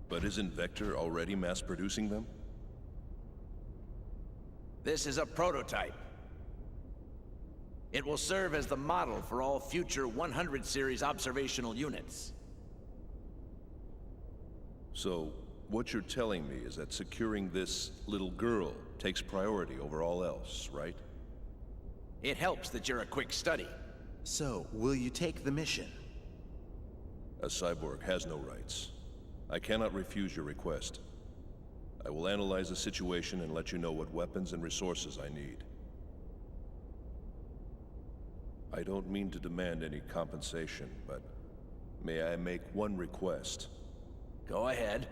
But isn't Vector already mass-producing them? This is a prototype. It will serve as the model for all future 100 series observational units. So, what you're telling me is that securing this little girl takes priority over all else, right? It helps that you're a quick study. So, will you take the mission? A cyborg has no rights. I cannot refuse your request. I will analyze the situation and let you know what weapons and resources I need. I don't mean to demand any compensation, but may I make one request? Go ahead.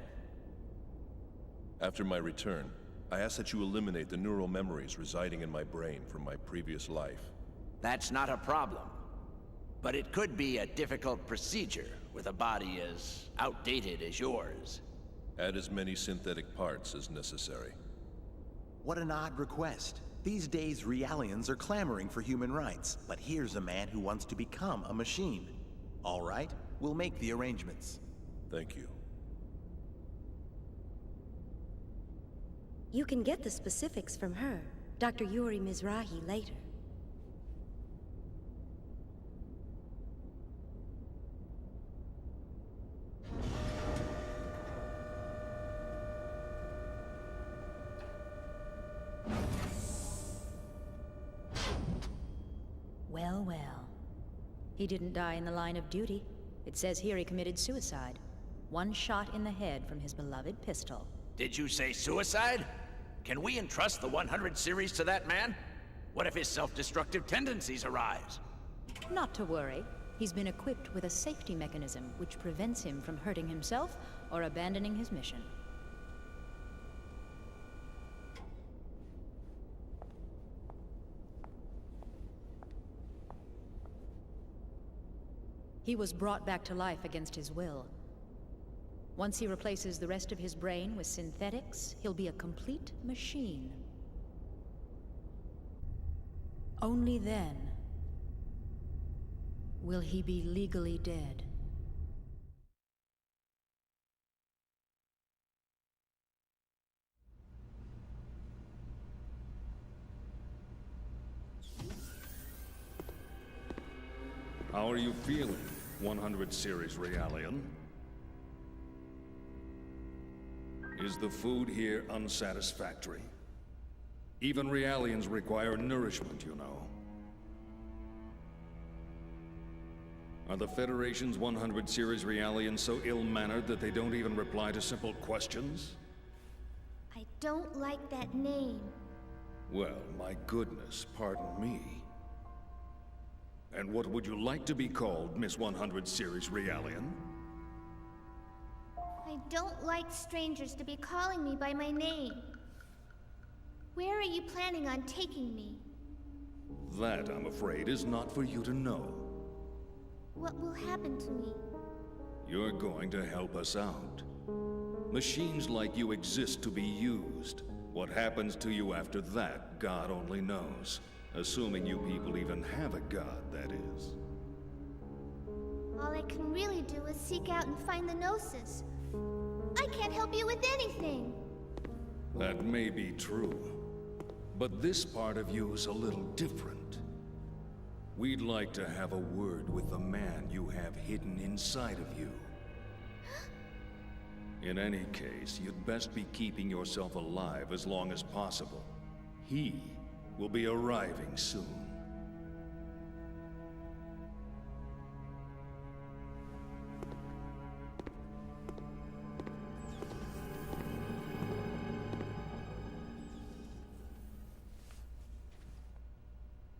After my return, I ask that you eliminate the neural memories residing in my brain from my previous life. That's not a problem. But it could be a difficult procedure with a body as outdated as yours. Add as many synthetic parts as necessary. What an odd request. These days, Realians are clamoring for human rights, but here's a man who wants to become a machine. All right, we'll make the arrangements. Thank you. You can get the specifics from her, Dr. Yuri Mizrahi, later. Well, well. He didn't die in the line of duty. It says here he committed suicide. One shot in the head from his beloved pistol. Did you say suicide? Can we entrust the 100 series to that man? What if his self-destructive tendencies arise? Not to worry. He's been equipped with a safety mechanism which prevents him from hurting himself or abandoning his mission. He was brought back to life against his will. Once he replaces the rest of his brain with synthetics, he'll be a complete machine. Only then will he be legally dead. How are you feeling, 100 series Realian? Is the food here unsatisfactory? Even Realians require nourishment, you know. Are the Federation's 100 series Realians so ill-mannered that they don't even reply to simple questions? I don't like that name. Well, my goodness, pardon me. And what would you like to be called, Miss 100 series Realian? I don't like strangers to be calling me by my name. Where are you planning on taking me? That, I'm afraid, is not for you to know. What will happen to me? You're going to help us out. Machines like you exist to be used. What happens to you after that, God only knows. Assuming you people even have a god, that is. All I can really do is seek out and find the Gnosis. I can't help you with anything. That may be true. But this part of you is a little different. We'd like to have a word with the man you have hidden inside of you. In any case, you'd best be keeping yourself alive as long as possible. He will be arriving soon.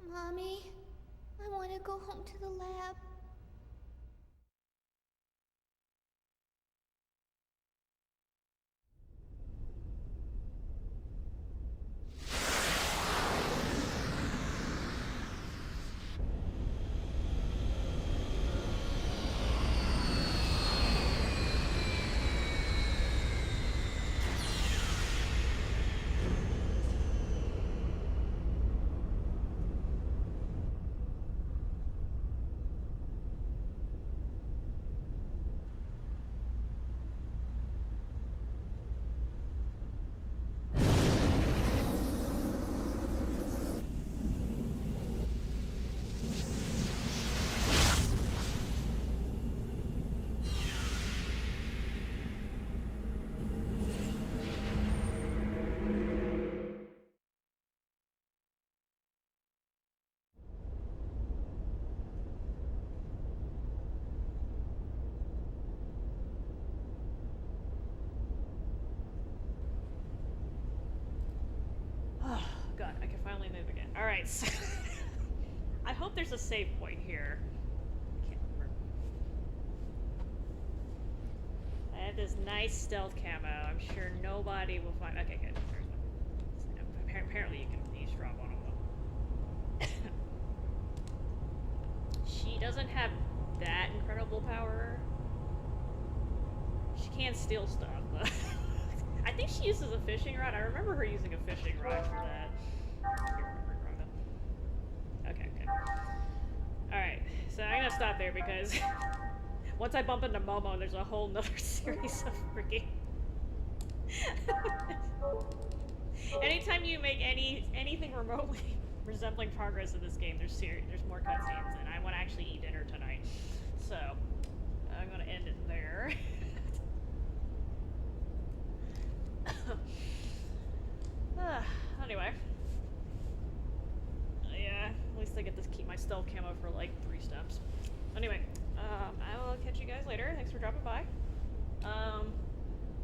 Mommy, I want to go home to the lab. God, I can finally move again. Alright, so I hope there's a save point here. I can't remember. I have this nice stealth camo. I'm sure nobody will find. Okay, good. There's one. Apparently you can eavesdrop on them. She doesn't have that incredible power. She can't steal stuff, but I think she uses a fishing rod. I remember her using a fishing rod for that. I can't remember it wrong though. Okay, good. Alright, so I'm gonna stop there because once I bump into Momo, there's a whole nother series of freaking... Anytime you make anything remotely resembling progress in this game, there's more cutscenes, and I want to actually eat dinner tonight. So, I'm gonna end it there. Anyway. Yeah, at least I get to keep my stealth camo for like 3 steps. Anyway, I will catch you guys later. Thanks for dropping by.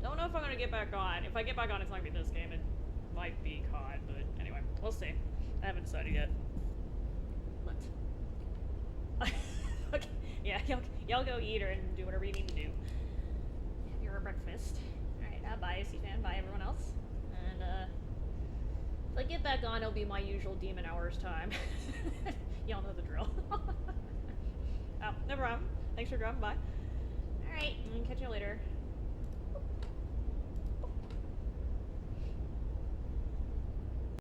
Don't know if I'm gonna get back on. If I get back on, it's not gonna be this game. It might be COD, but anyway, we'll see. I haven't decided yet. But okay, yeah, y'all go eat or and do whatever you need to do. Have your breakfast. Alright, bye, C-Fan. Bye, everyone else. And if I get back on, it'll be my usual demon hours time. Y'all know the drill. Oh, never mind. Thanks for dropping by. Alright, catch you later.